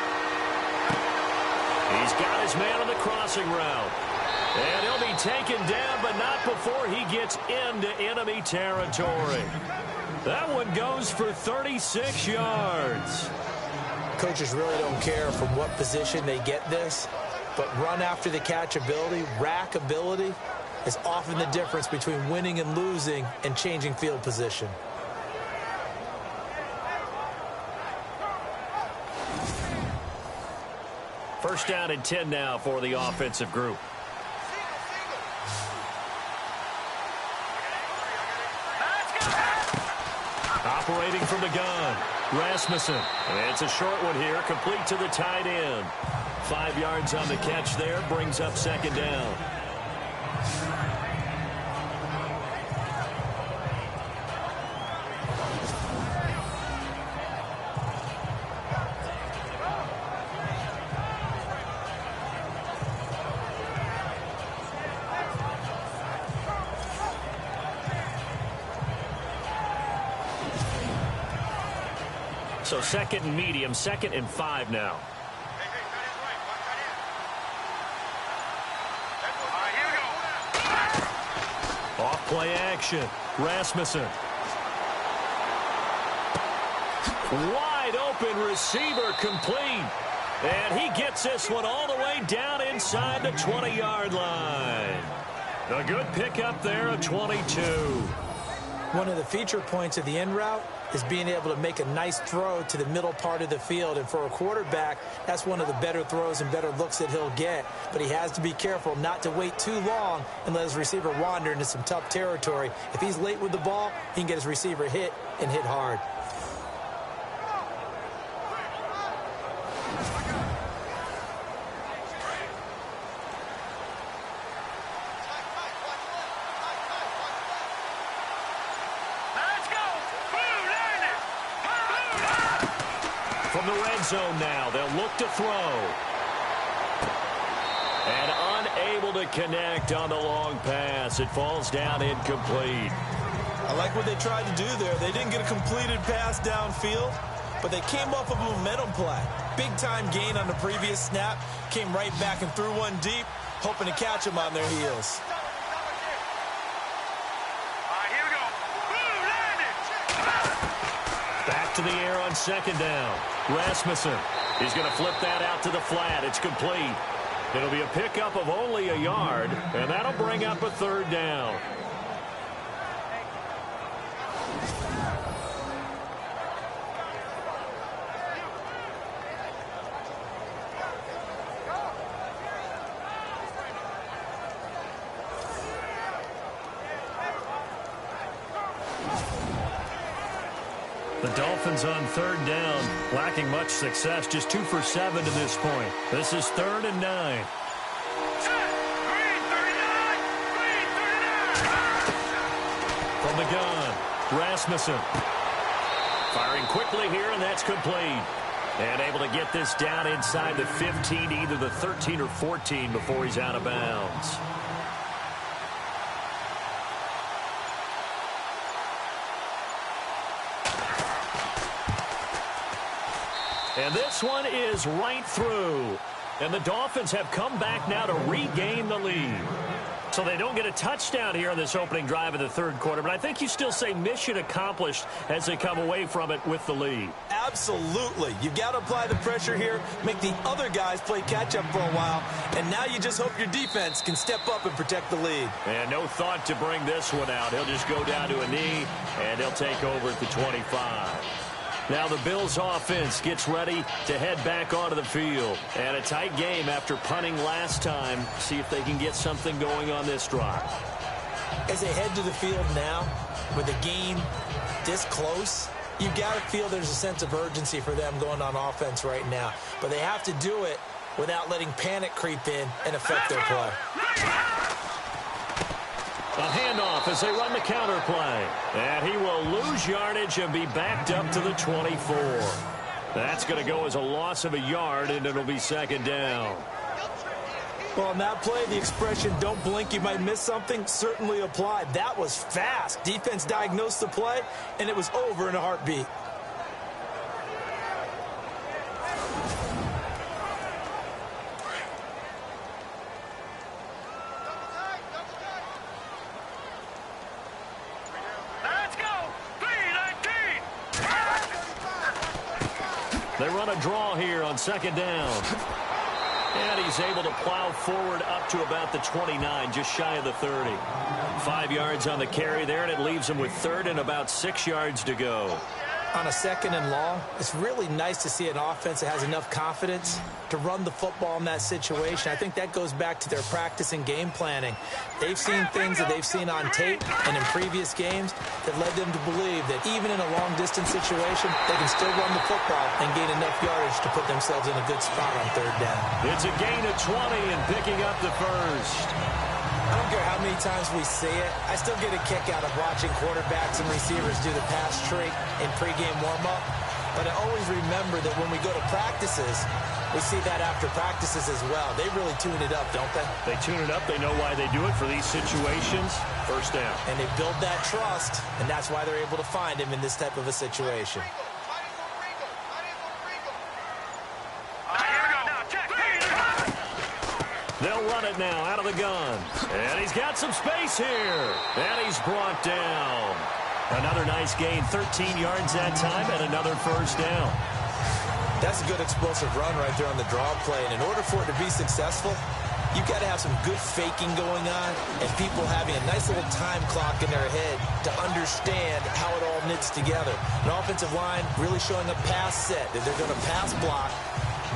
He's got his man on the crossing route. And he'll be taken down, but not before he gets into enemy territory. That one goes for 36 yards. Coaches really don't care from what position they get this. But run after the catch ability, rack ability, is often the difference between winning and losing and changing field position. First down and 10 now for the offensive group. Operating from the gun, Rasmussen. And it's a short one here, complete to the tight end. 5 yards on the catch there, brings up second down. So second and medium, 2nd and 5 now. Off play action, Rasmussen. Wide open receiver complete. And he gets this one all the way down inside the 20-yard line. A good pickup there, a 22. One of the feature points of the in route is being able to make a nice throw to the middle part of the field. And for a quarterback, that's one of the better throws and better looks that he'll get. But he has to be careful not to wait too long and let his receiver wander into some tough territory. If he's late with the ball, he can get his receiver hit and hit hard. From the red zone now, they'll look to throw. And unable to connect on the long pass. It falls down incomplete. I like what they tried to do there. They didn't get a completed pass downfield, but they came off of a momentum play. Big-time gain on the previous snap. Came right back and threw one deep, hoping to catch them on their heels. Back to the air on second down. Rasmussen. He's going to flip that out to the flat. It's complete. It'll be a pickup of only a yard, and that'll bring up a third down. The Dolphins on third down, lacking much success, just 2 for 7 to this point. This is 3rd and 9. From the gun, Rasmussen. Firing quickly here, and that's complete. And able to get this down inside the 15, either the 13 or 14 before he's out of bounds. And this one is right through. And the Dolphins have come back now to regain the lead. So they don't get a touchdown here in this opening drive of the third quarter. But I think you still say mission accomplished as they come away from it with the lead. Absolutely. You've got to apply the pressure here, make the other guys play catch-up for a while. And now you just hope your defense can step up and protect the lead. And no thought to bring this one out. He'll just go down to a knee, and he'll take over at the 25. Now the Bills offense gets ready to head back onto the field. And a tight game after punting last time. See if they can get something going on this drive. As they head to the field now, with the game this close, you've got to feel there's a sense of urgency for them going on offense right now. But they have to do it without letting panic creep in and affect their play. A handoff as they run the counter play. And he will lose yardage and be backed up to the 24. That's going to go as a loss of a yard, and it'll be second down. Well, on that play, the expression, don't blink, you might miss something, certainly applied. That was fast. Defense diagnosed the play, and it was over in a heartbeat. They run a draw here on second down. And he's able to plow forward up to about the 29, just shy of the 30. 5 yards on the carry there, and it leaves him with 3rd and about 6 yards to go. On a second and long, it's really nice to see an offense that has enough confidence to run the football in that situation. I think that goes back to their practice and game planning. They've seen things that they've seen on tape and in previous games that led them to believe that even in a long-distance situation, they can still run the football and gain enough yardage to put themselves in a good spot on third down. It's a gain of 20 and picking up the first. I don't care how many times we see it. I still get a kick out of watching quarterbacks and receivers do the pass trick in pregame warm-up. But I always remember that when we go to practices, we see that after practices as well. They really tune it up, don't they? They tune it up. They know why they do it for these situations. First down. And they build that trust, and that's why they're able to find him in this type of a situation. They'll run it now out of the gun. And he's got some space here. And he's brought down. Another nice gain, 13 yards that time, and another first down. That's a good explosive run right there on the draw play. And in order for it to be successful, you've got to have some good faking going on and people having a nice little time clock in their head to understand how it all knits together. An offensive line really showing a pass set that they're going to pass block,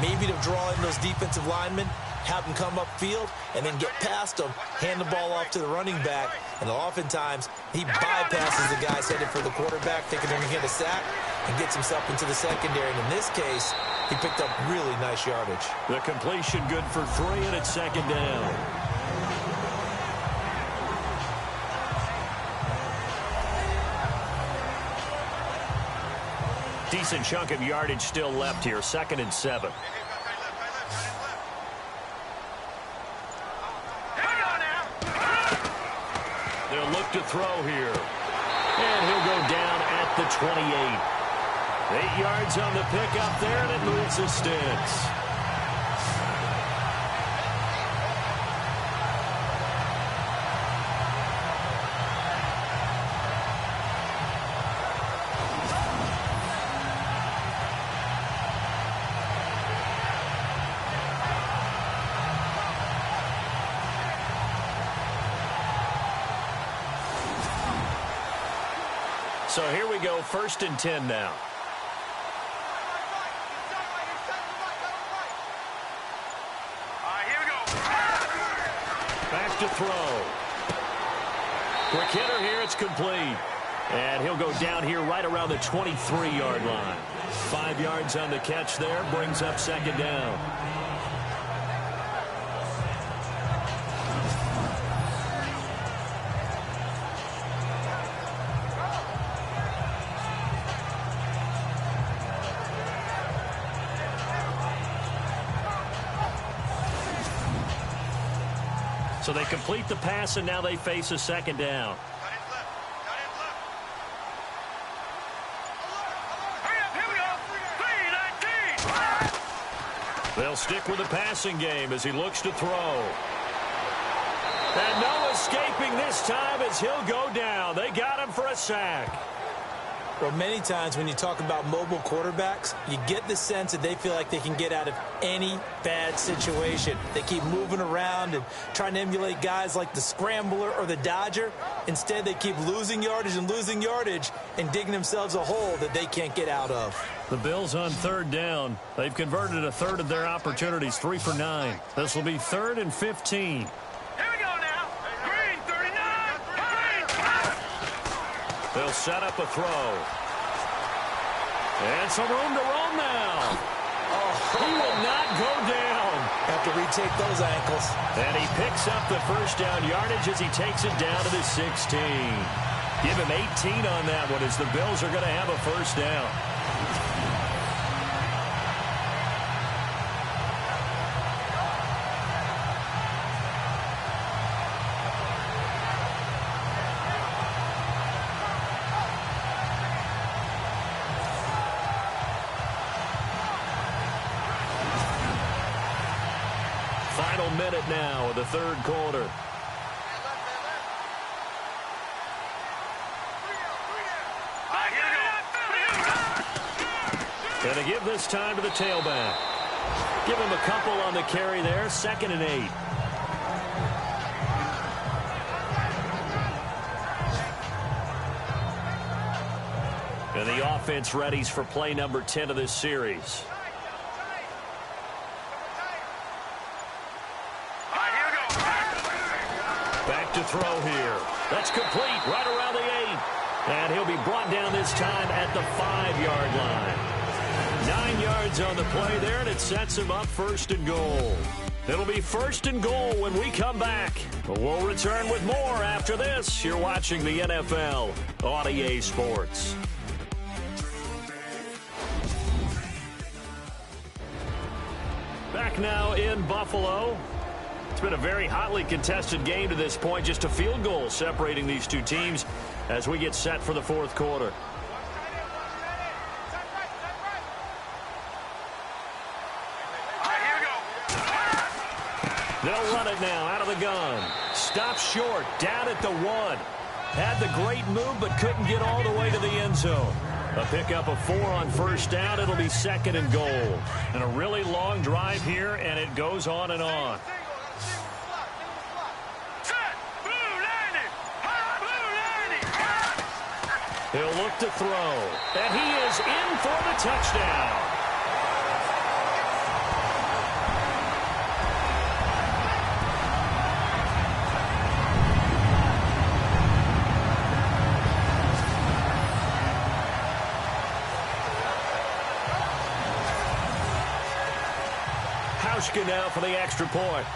maybe to draw in those defensive linemen, have them come upfield, and then get past them, hand the ball off to the running back, and oftentimes he bypasses the guys headed for the quarterback, thinking they're going to get a sack, and gets himself into the secondary. And in this case, he picked up really nice yardage. The completion good for 3, and it's second down. Decent chunk of yardage still left here, 2nd and 7. They'll look to throw here. And he'll go down at the 28. 8 yards on the pickup there, and it moves the sticks. So here we go, 1st and 10 now. Here we go. Back to throw. Quick hitter here, it's complete. And he'll go down here right around the 23-yard line. 5 yards on the catch there, brings up second down. So they complete the pass, and now they face a second down. They'll stick with the passing game as he looks to throw. And no escaping this time as he'll go down. They got him for a sack. Well, many times when you talk about mobile quarterbacks, you get the sense that they feel like they can get out of any bad situation. They keep moving around and trying to emulate guys like the Scrambler or the Dodger. Instead, they keep losing yardage and digging themselves a hole that they can't get out of. The Bills on 3rd down. They've converted a third of their opportunities, 3 for 9. This will be 3rd and 15. They'll set up a throw. And some room to roam now. He will not go down. Have to retake those ankles. And he picks up the first down yardage as he takes it down to the 16. Give him 18 on that one as the Bills are going to have a first down. Final minute now of the 3rd quarter. Going to give this time to the tailback. Give him a couple on the carry there, 2nd and 8. And the offense readies for play number 10 of this series. Back to throw here. That's complete right around the 8. And he'll be brought down this time at the 5-yard line. 9 yards on the play there, and it sets him up first and goal. It'll be first and goal when we come back. We'll return with more after this. You're watching the NFL on EA Sports. Back now in Buffalo. It's been a very hotly contested game to this point. Just a field goal separating these two teams as we get set for the fourth quarter. They'll run it now out of the gun. Stopped short, down at the 1. Had the great move, but couldn't get all the way to the end zone. A pickup of 4 on first down. It'll be second and goal. And a really long drive here, and it goes on and on. He'll look to throw. And he is in for the touchdown. Now for the extra point.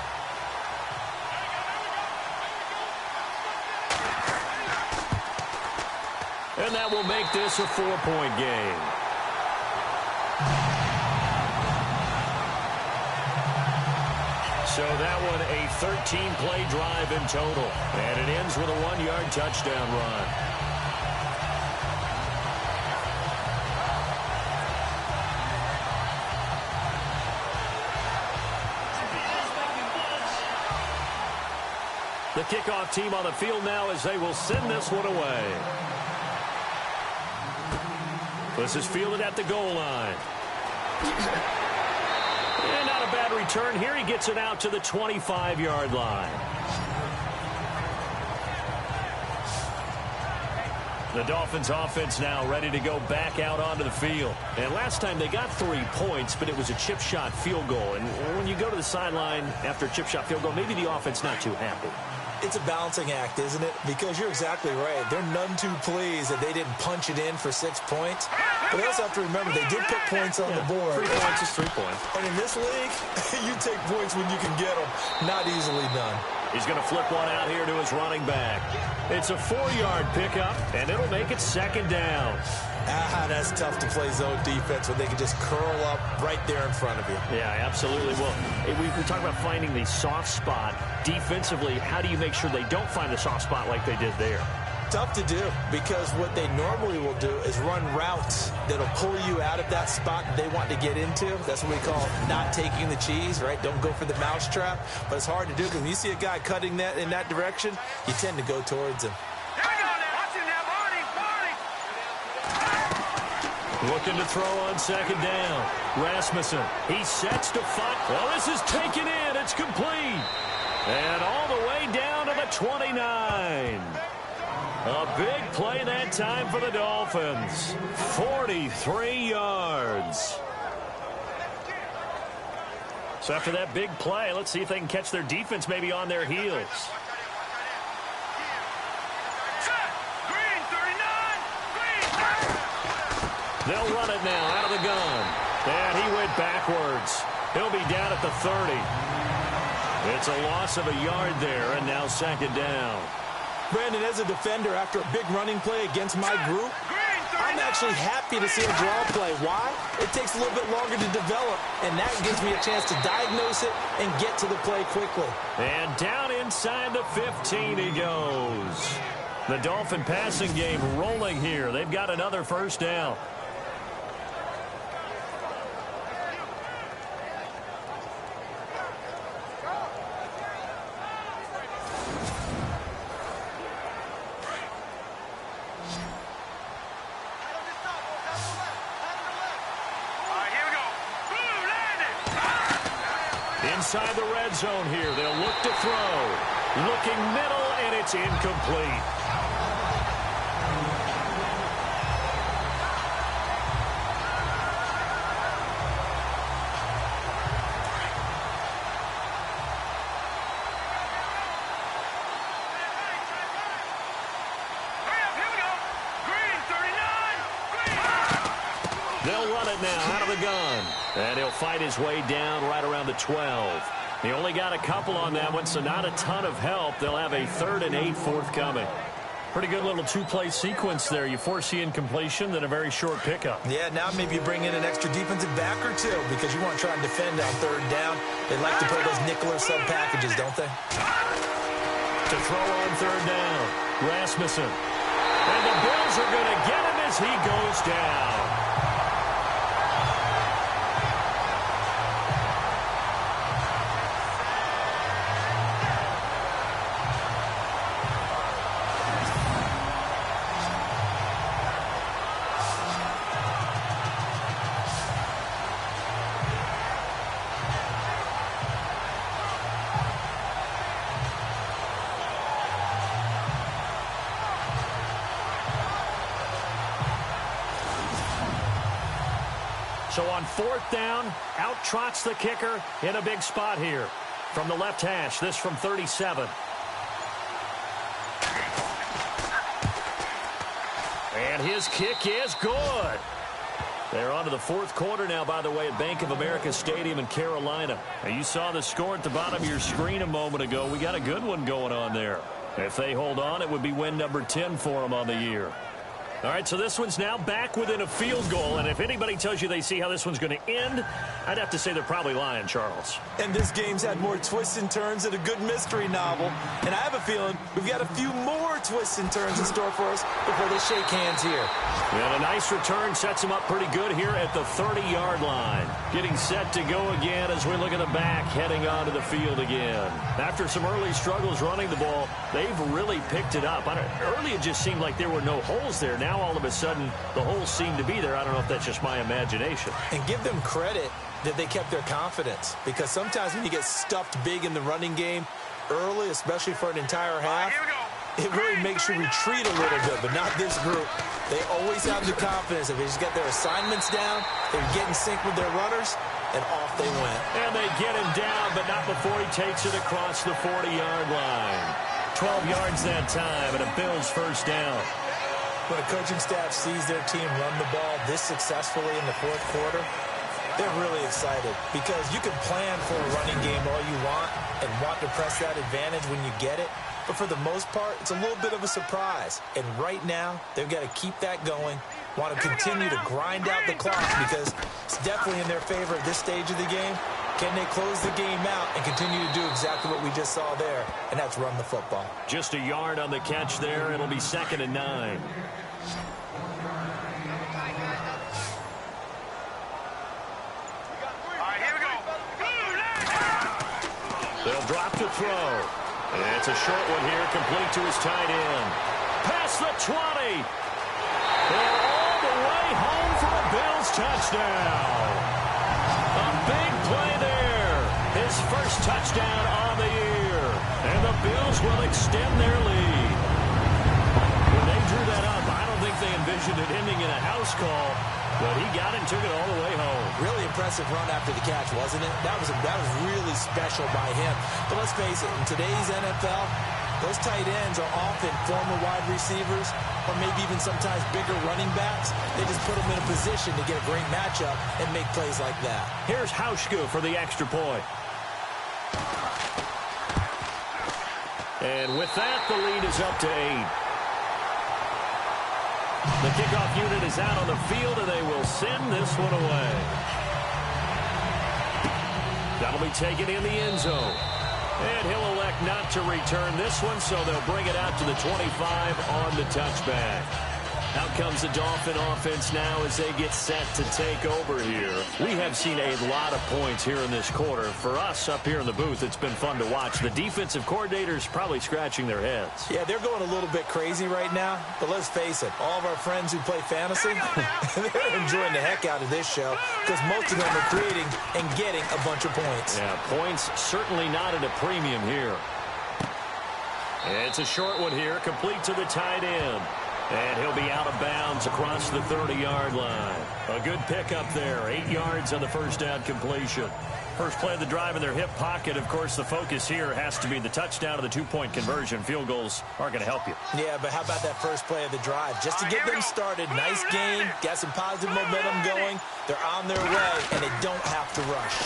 And that will make this a 4-point game. So that one a 13-play drive in total. And it ends with a 1-yard touchdown run. The kickoff team on the field now as they will send this one away. This is fielded at the goal line. And not a bad return here. He gets it out to the 25-yard line. The Dolphins offense now ready to go back out onto the field. And last time they got 3 points, but it was a chip shot field goal. And when you go to the sideline after a chip shot field goal, maybe the offense not too happy. It's a balancing act, isn't it? Because you're exactly right. They're none too pleased that they didn't punch it in for 6 points. But they also have to remember they did put points on the board. 3 points is 3 points. And in this league, you take points when you can get them. Not easily done. He's going to flip one out here to his running back. It's a 4-yard pickup, and it'll make it second down. That's tough to play zone defense when they can just curl up right there in front of you. Yeah, absolutely. Well, we talk about finding the soft spot. Defensively, how do you make sure they don't find the soft spot like they did there? Tough to do, because what they normally will do is run routes that'll pull you out of that spot they want to get into. That's what we call not taking the cheese, right? Don't go for the mousetrap. But it's hard to do because when you see a guy cutting that in that direction, you tend to go towards him. Looking to throw on second down. Rasmussen, he sets to fight. Well, this is taken in. It's complete. And all the way down to the 29. A big play that time for the Dolphins. 43 yards. So after that big play, let's see if they can catch their defense maybe on their heels. They'll run it now out of the gun. And he went backwards. He'll be down at the 30. It's a loss of a yard there, and now second down. Brandon, as a defender, after a big running play against my group, I'm actually happy to see a draw play. Why? It takes a little bit longer to develop, and that gives me a chance to diagnose it and get to the play quickly. And down inside the 15 he goes. The Dolphin passing game rolling here. They've got another first down. Inside the red zone here. They'll look to throw. Looking middle, and it's incomplete. They'll run it now out of the gun. And he'll fight his way down right around the 12. He only got a couple on that one, so not a ton of help. They'll have a 3rd and 8 forthcoming. Pretty good little two-play sequence there. You foresee incompletion, then a very short pickup. Yeah, now maybe you bring in an extra defensive back or two because you want to try and defend on 3rd down. They like to play those nickel or sub packages, don't they? To throw on 3rd down, Rasmussen. And the Bills are going to get him as he goes down. So on 4th down, out trots the kicker in a big spot here. From the left hash, this from 37. And his kick is good. They're on to the 4th quarter now, by the way, at Bank of America Stadium in Carolina. Now, you saw the score at the bottom of your screen a moment ago. We got a good one going on there. If they hold on, it would be win number 10 for them on the year. All right, so this one's now back within a field goal, and if anybody tells you they see how this one's going to end, I'd have to say they're probably lying, Charles. And this game's had more twists and turns than a good mystery novel, and I have a feeling we've got a few more twists and turns in store for us before they shake hands here. And a nice return sets him up pretty good here at the 30-yard line. Getting set to go again as we look at the back, heading onto the field again. After some early struggles running the ball, they've really picked it up. Early it just seemed like there were no holes there. Now all of a sudden the holes seem to be there. I don't know if that's just my imagination. And give them credit that they kept their confidence, because sometimes when you get stuffed big in the running game early, especially for an entire half, it really makes you retreat a little bit, but not this group. They always have the confidence that they just got their assignments down, they get in sync with their runners, and off they went. And they get him down, but not before he takes it across the 40-yard line. 12 yards that time, and a Bills 1st down. When a coaching staff sees their team run the ball this successfully in the 4th quarter, they're really excited, because you can plan for a running game all you want and want to press that advantage when you get it. But for the most part, it's a little bit of a surprise. And right now, they've got to keep that going, want to continue to grind out the clock, because it's definitely in their favor at this stage of the game. Can they close the game out and continue to do exactly what we just saw there, and that's run the football. Just a yard on the catch there. It'll be 2nd and 9. They'll drop to throw. And it's a short one here, complete to his tight end. Past the 20. And all the way home for a Bills touchdown. A big play there. His first touchdown on the year. And the Bills will extend their lead. When they drew that up, I don't think they envisioned it ending in a house call. But he got it and took it all the way home. Really impressive run after the catch, wasn't it? That was really special by him. But let's face it, in today's NFL, those tight ends are often former wide receivers, or maybe even sometimes bigger running backs. They just put them in a position to get a great matchup and make plays like that. Here's Hauschka for the extra point. And with that, the lead is up to 8. The kickoff unit is out on the field, and they will send this one away. That'll be taken in the end zone. And he'll elect not to return this one, so they'll bring it out to the 25 on the touchback. Out comes the Dolphin offense now as they get set to take over here. We have seen a lot of points here in this quarter. For us up here in the booth, it's been fun to watch. The defensive coordinators probably scratching their heads. Yeah, they're going a little bit crazy right now. But let's face it, all of our friends who play fantasy, they're enjoying the heck out of this show, because most of them are creating and getting a bunch of points. Yeah, points certainly not at a premium here. It's a short one here, complete to the tight end. And he'll be out of bounds across the 30-yard line. A good pickup there. 8 yards on the first down completion. First play of the drive in their hip pocket. Of course, the focus here has to be the touchdown of the two-point conversion. Field goals aren't going to help you. Yeah, but how about that first play of the drive? Just to get them started. Nice game. Got some positive momentum going. They're on their way, and they don't have to rush.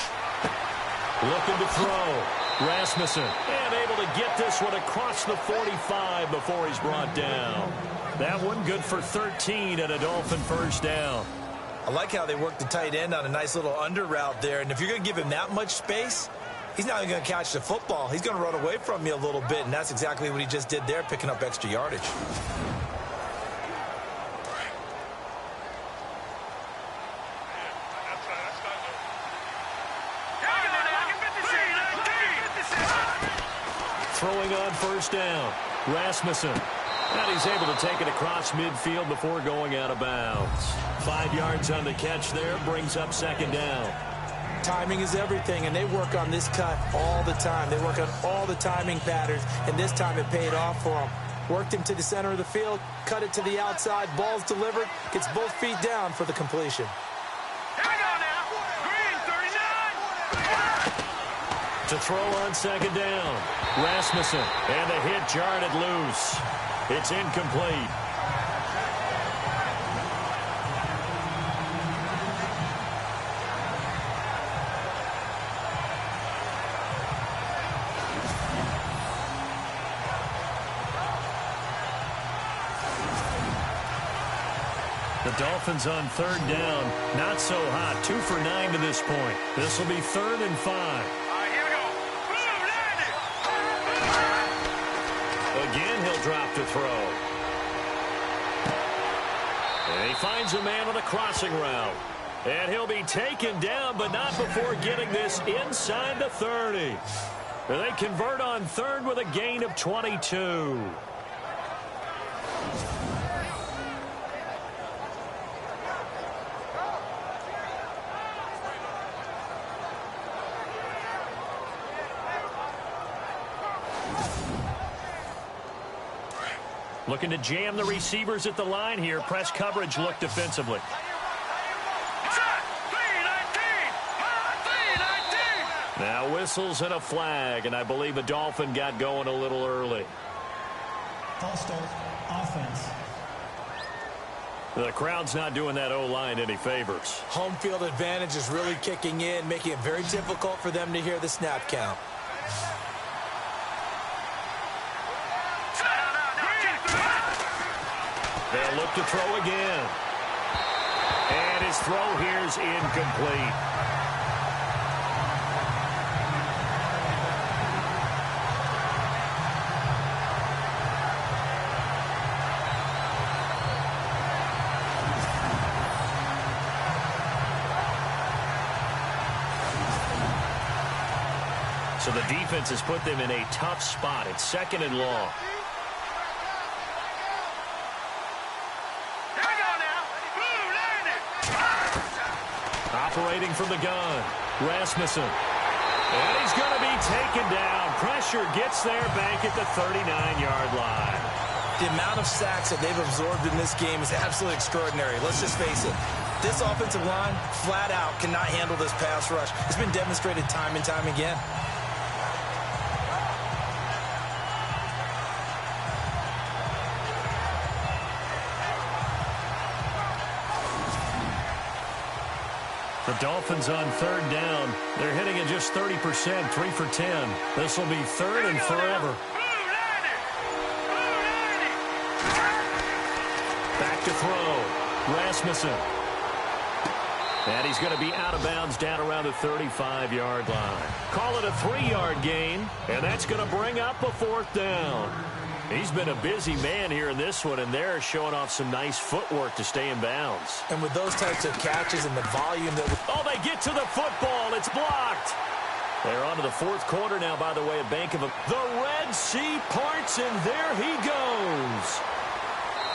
Looking to throw. Rasmussen. And able to get this one across the 45 before he's brought down. That one good for 13 and a Dolphin first down. I like how they work the tight end on a nice little under route there. And if you're going to give him that much space, he's not even going to catch the football. He's going to run away from you a little bit, and that's exactly what he just did there, picking up extra yardage. Throwing on first down. Rasmussen. And he's able to take it across midfield before going out of bounds. 5 yards on the catch there, brings up second down. Timing is everything, and they work on this cut all the time. They work on all the timing patterns, and this time it paid off for them. Worked him to the center of the field, cut it to the outside, ball's delivered, gets both feet down for the completion. To throw on second down. Rasmussen, and the hit jarred loose. It's incomplete. The Dolphins on third down. Not so hot. 2 for 9 to this point. This will be 3rd and 5. Again, he'll drop to throw. And he finds a man on a crossing route. And he'll be taken down, but not before getting this inside the 30. They convert on third with a gain of 22. Looking to jam the receivers at the line here. Press coverage look defensively. Now whistles and a flag, and I believe a Dolphin got going a little early. False start, offense. The crowd's not doing that O-line any favors. Home field advantage is really kicking in, making it very difficult for them to hear the snap count. They'll look to throw again. And his throw here is incomplete. So the defense has put them in a tough spot. It's 2nd and long. Operating from the gun, Rasmussen. And he's going to be taken down. Pressure gets there back at the 39-yard line. The amount of sacks that they've absorbed in this game is absolutely extraordinary. Let's just face it. This offensive line, flat out, cannot handle this pass rush. It's been demonstrated time and time again. The Dolphins on third down. They're hitting at just 30%, 3 for 10. This will be 3rd and forever. Back to throw. Rasmussen. And he's going to be out of bounds down around the 35-yard line. Call it a 3-yard gain, and that's going to bring up a 4th down. He's been a busy man here in this one, and they're showing off some nice footwork to stay in bounds. And with those types of catches and the volume that... Oh, they get to the football. It's blocked. They're on to the 4th quarter now, by the way, at Bank of... The Red Sea parts, and there he goes.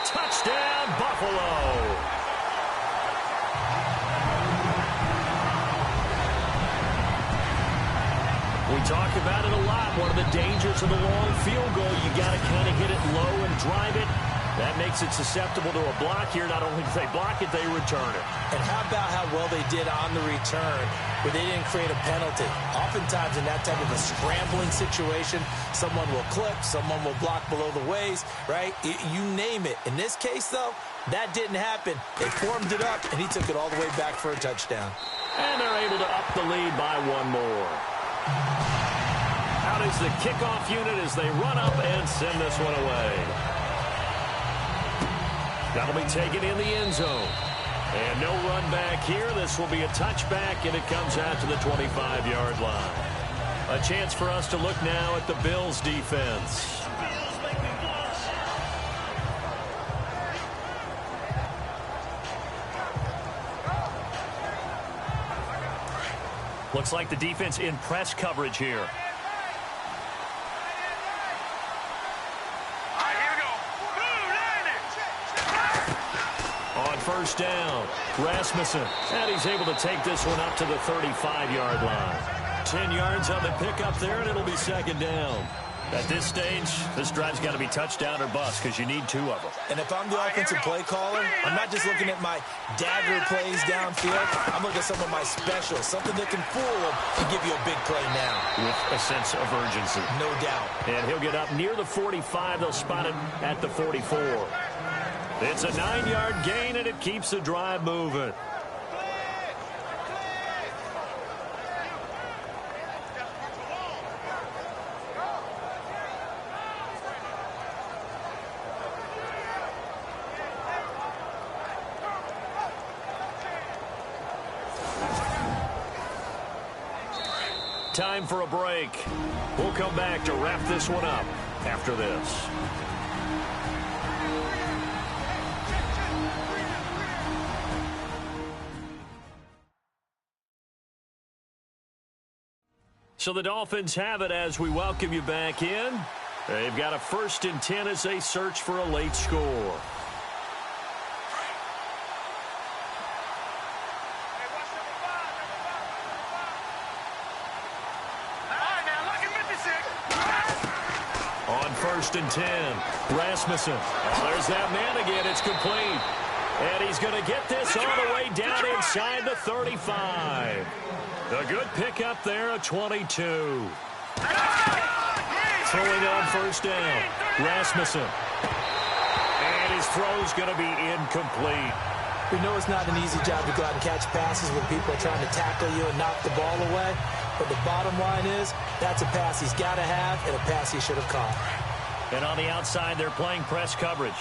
Touchdown, Buffalo. We talk about it a lot. One of the dangers of the long field goal, you got to kind of hit it low and drive it. That makes it susceptible to a block here. Not only do they block it, they return it. And how about how well they did on the return, where they didn't create a penalty? Oftentimes in that type of a scrambling situation, someone will clip, someone will block below the waist, right? You name it. In this case, though, that didn't happen. They formed it up, and he took it all the way back for a touchdown. And they're able to up the lead by one more. Out is the kickoff unit as they run up and send this one away. That'll be taken in the end zone. And no run back here. This will be a touchback, and it comes out to the 25-yard line. A chance for us to look now at the Bills' defense. Looks like the defense in press coverage here. On first down, Rasmussen. And he's able to take this one up to the 35-yard line. 10 yards on the pickup there, and it'll be second down. At this stage, this drive's got to be touchdown or bust because you need two of them. And if I'm the offensive play caller, I'm not just looking at my dagger plays downfield. I'm looking at some of my specials, something that can fool them and give you a big play now. With a sense of urgency. No doubt. And he'll get up near the 45. They'll spot it at the 44. It's a 9-yard gain, and it keeps the drive moving. Time for a break. We'll come back to wrap this one up after this. So the Dolphins have it as we welcome you back in. They've got a 1st and 10 as they search for a late score. On 1st and 10, Rasmussen. There's that man again. It's complete. And he's going to get this all the way down inside the 35. A good pickup there, a 22. Throwing on first down, Rasmussen. And his throw's going to be incomplete. We know it's not an easy job to go out and catch passes when people are trying to tackle you and knock the ball away. But the bottom line is, that's a pass he's got to have and a pass he should have caught. And on the outside, they're playing press coverage.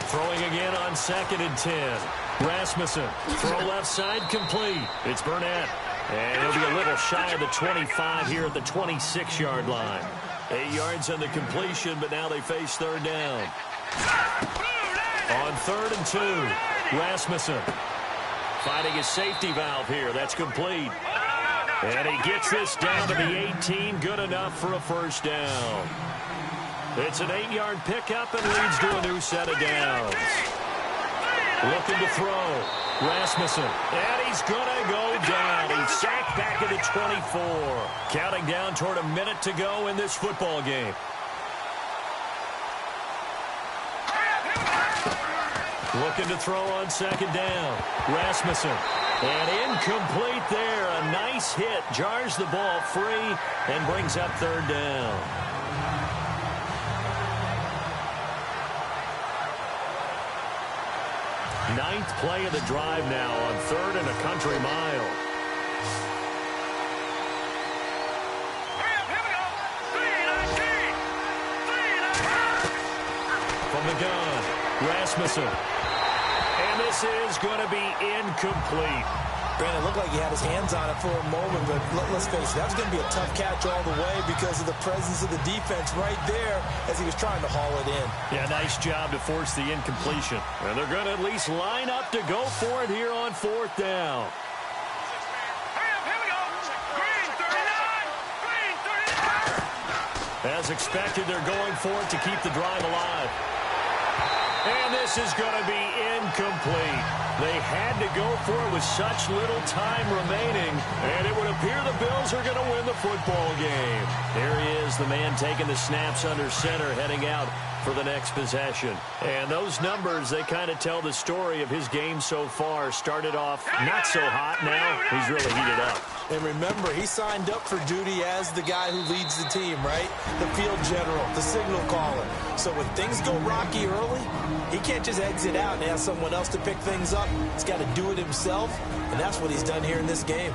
Throwing again on 2nd and 10. Rasmussen. Throw left side complete. It's Burnett. And he'll be a little shy of the 25 here at the 26-yard line. 8 yards on the completion, but now they face third down. On 3rd and 2, Rasmussen. Finding his safety valve here. That's complete. And he gets this down to the 18. Good enough for a first down. It's an 8-yard pickup and leads to a new set of downs. Looking to throw. Rasmussen. And he's going to go down. He's sacked back at the 24. Counting down toward a minute to go in this football game. Looking to throw on 2nd down. Rasmussen. And incomplete there. A nice hit. Jars the ball free and brings up third down. Ninth play of the drive now on 3rd and a country mile. From the gun, Rasmussen. And this is going to be incomplete. Brandon, it looked like he had his hands on it for a moment, but let's face it, that was going to be a tough catch all the way because of the presence of the defense right there as he was trying to haul it in. Yeah, nice job to force the incompletion. And they're going to at least line up to go for it here on 4th down. As expected, they're going for it to keep the drive alive. And this is going to be incomplete. They had to go for it with such little time remaining, and it would appear the Bills are going to win the football game. Here he is, the man taking the snaps under center, heading out for the next possession. And those numbers, they kind of tell the story of his game so far. Started off not so hot. Now he's really heated up. And remember, he signed up for duty as the guy who leads the team, right? The field general, the signal caller. So when things go rocky early, he can't just exit out and ask someone else to pick things up. He's got to do it himself, and that's what he's done here in this game.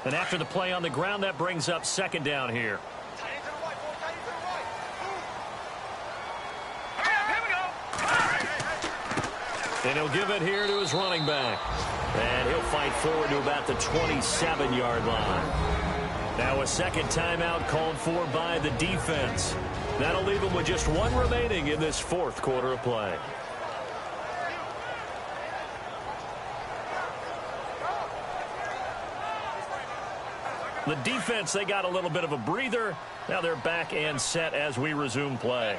And after the play on the ground, that brings up second down here. And he'll give it here to his running back. And he'll fight forward to about the 27-yard line. Now a second timeout called for by the defense. That'll leave him with just one remaining in this fourth quarter of play. The defense, they got a little bit of a breather. Now they're back and set as we resume play.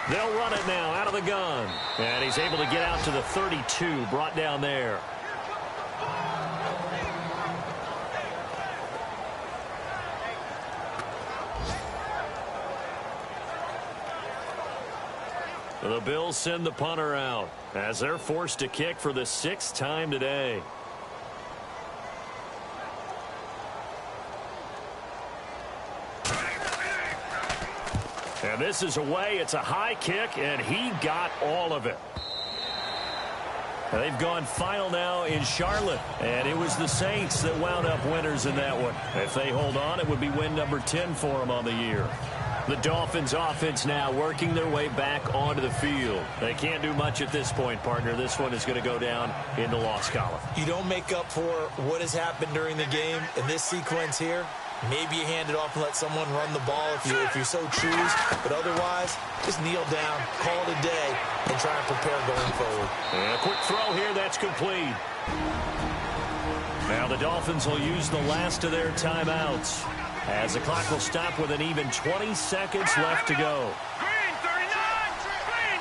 They'll run it now out of the gun. And he's able to get out to the 32, brought down there. The Bills send the punter out as they're forced to kick for the sixth time today. And this is away. It's a high kick, and he got all of it. They've gone final now in Charlotte, and it was the Saints that wound up winners in that one. If they hold on, it would be win number 10 for them on the year. The Dolphins offense now working their way back onto the field. They can't do much at this point, partner. This one is going to go down in the loss column. You don't make up for what has happened during the game in this sequence here. Maybe you hand it off and let someone run the ball if you so choose. But otherwise, just kneel down, call it a day, and try and prepare going forward. And a quick throw here, that's complete. Now the Dolphins will use the last of their timeouts, as the clock will stop with an even 20 seconds left to go. Green 39! Green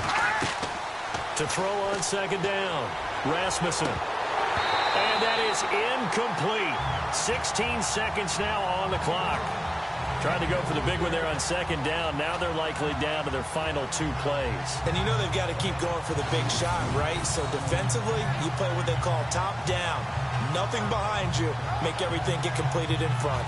39! To throw on second down, Rasmussen. And that is incomplete. 16 seconds now on the clock. Trying to go for the big one there on second down. Now they're likely down to their final two plays. And you know they've got to keep going for the big shot, right? So defensively, you play what they call top down. Nothing behind you. Make everything get completed in front.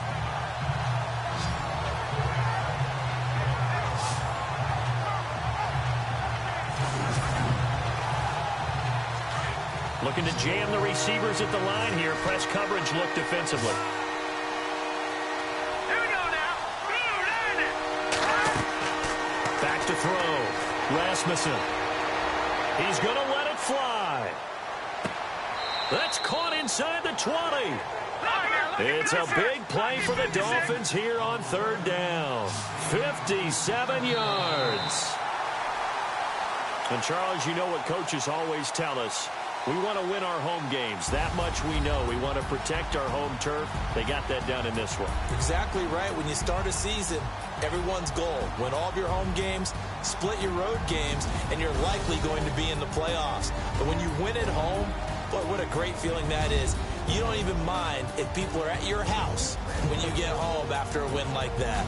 Looking to jam the receivers at the line here. Press coverage look defensively. Here we go now. Back to throw. Rasmussen. He's going to let it fly. That's caught inside the 20. It's a big play for the Dolphins here on third down. 57 yards. And Charles, you know what coaches always tell us. We want to win our home games. That much we know. We want to protect our home turf. They got that done in this one. Exactly right. When you start a season, everyone's goal, win all of your home games, split your road games, and you're likely going to be in the playoffs. But when you win at home, boy, what a great feeling that is. You don't even mind if people are at your house when you get home after a win like that.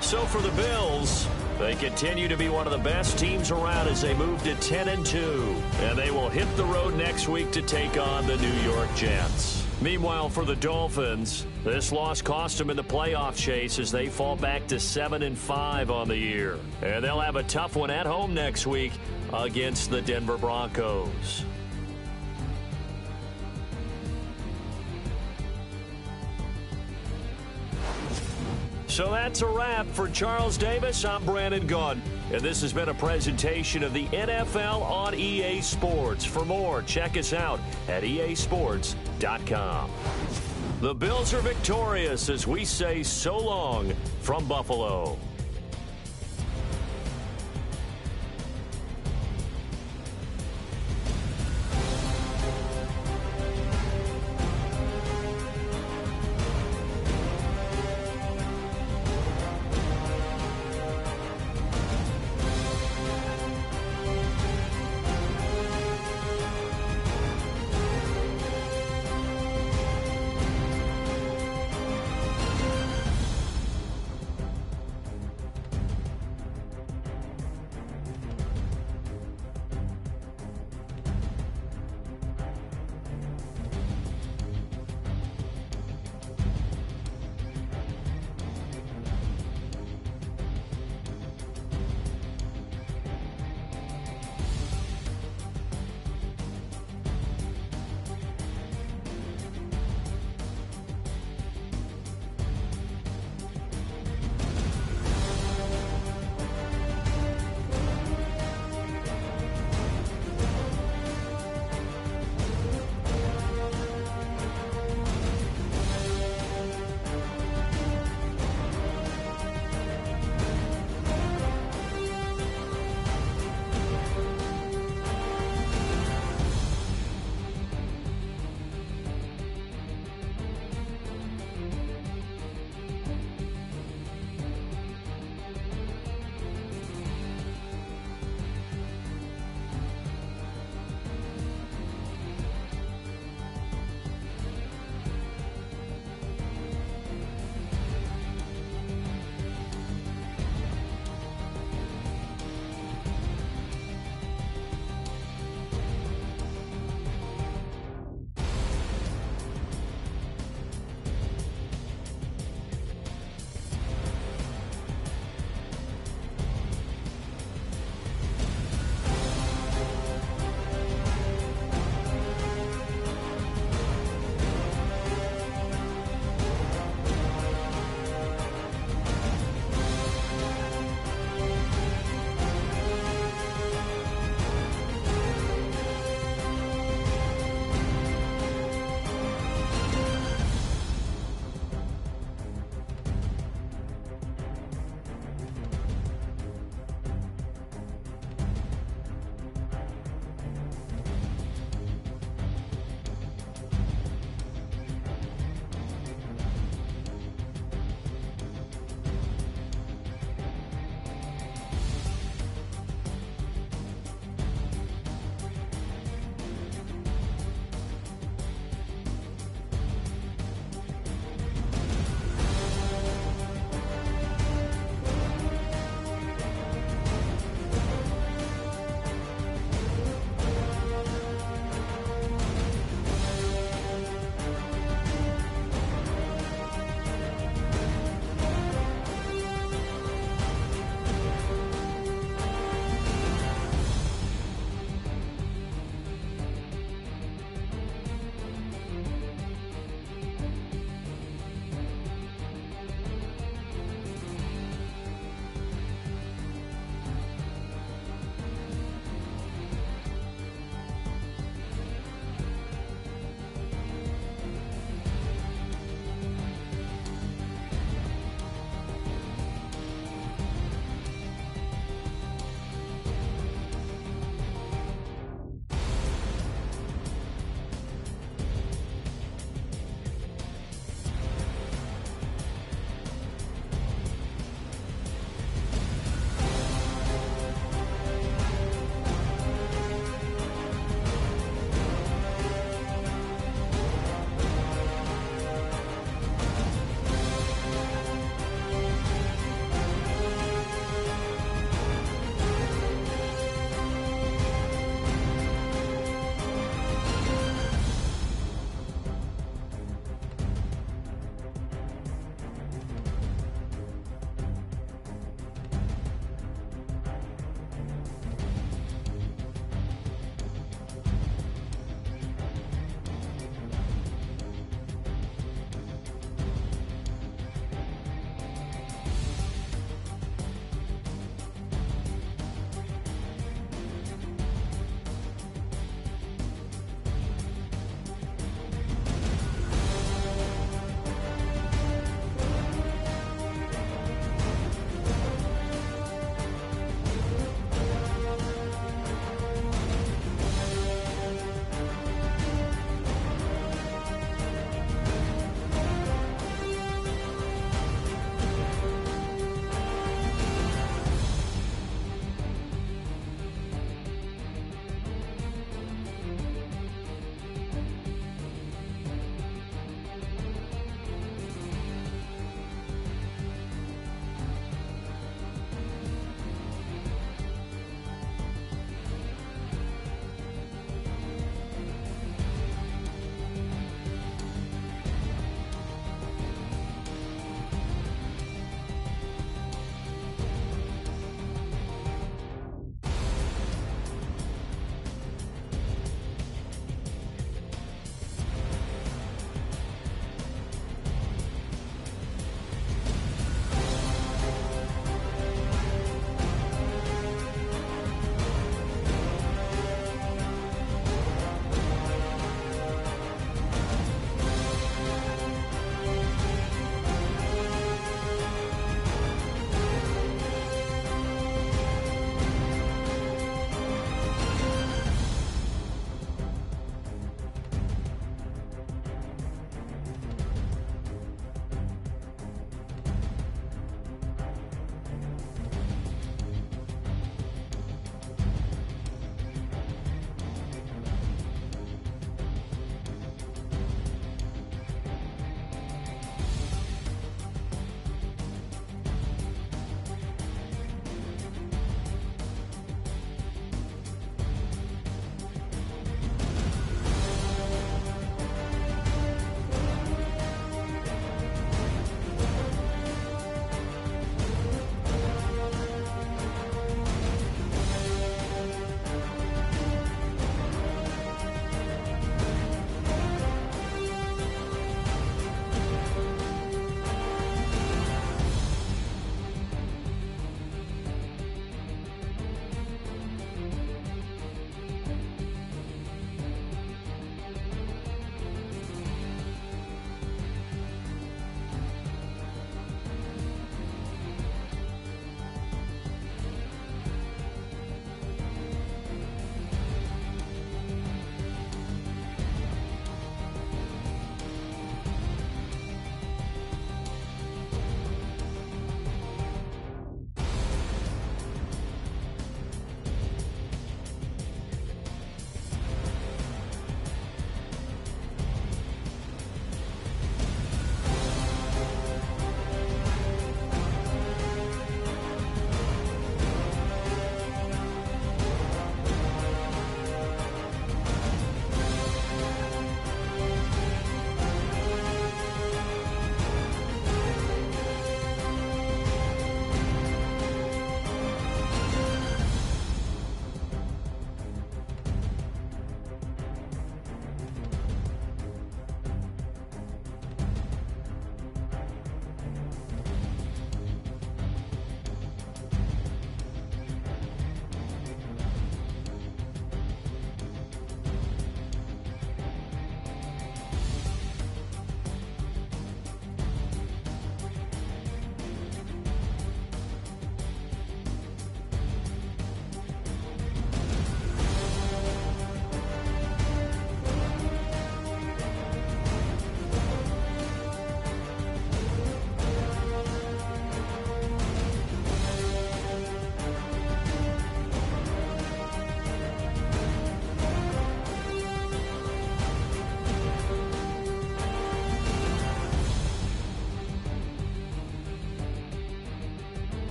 So for the Bills, they continue to be one of the best teams around as they move to 10-2. And they will hit the road next week to take on the New York Jets. Meanwhile, for the Dolphins, this loss cost them in the playoff chase as they fall back to 7-5 on the year. And they'll have a tough one at home next week against the Denver Broncos. So that's a wrap for Charles Davis. I'm Brandon Gunn, and this has been a presentation of the NFL on EA Sports. For more, check us out at easports.com. The Bills are victorious as we say so long from Buffalo.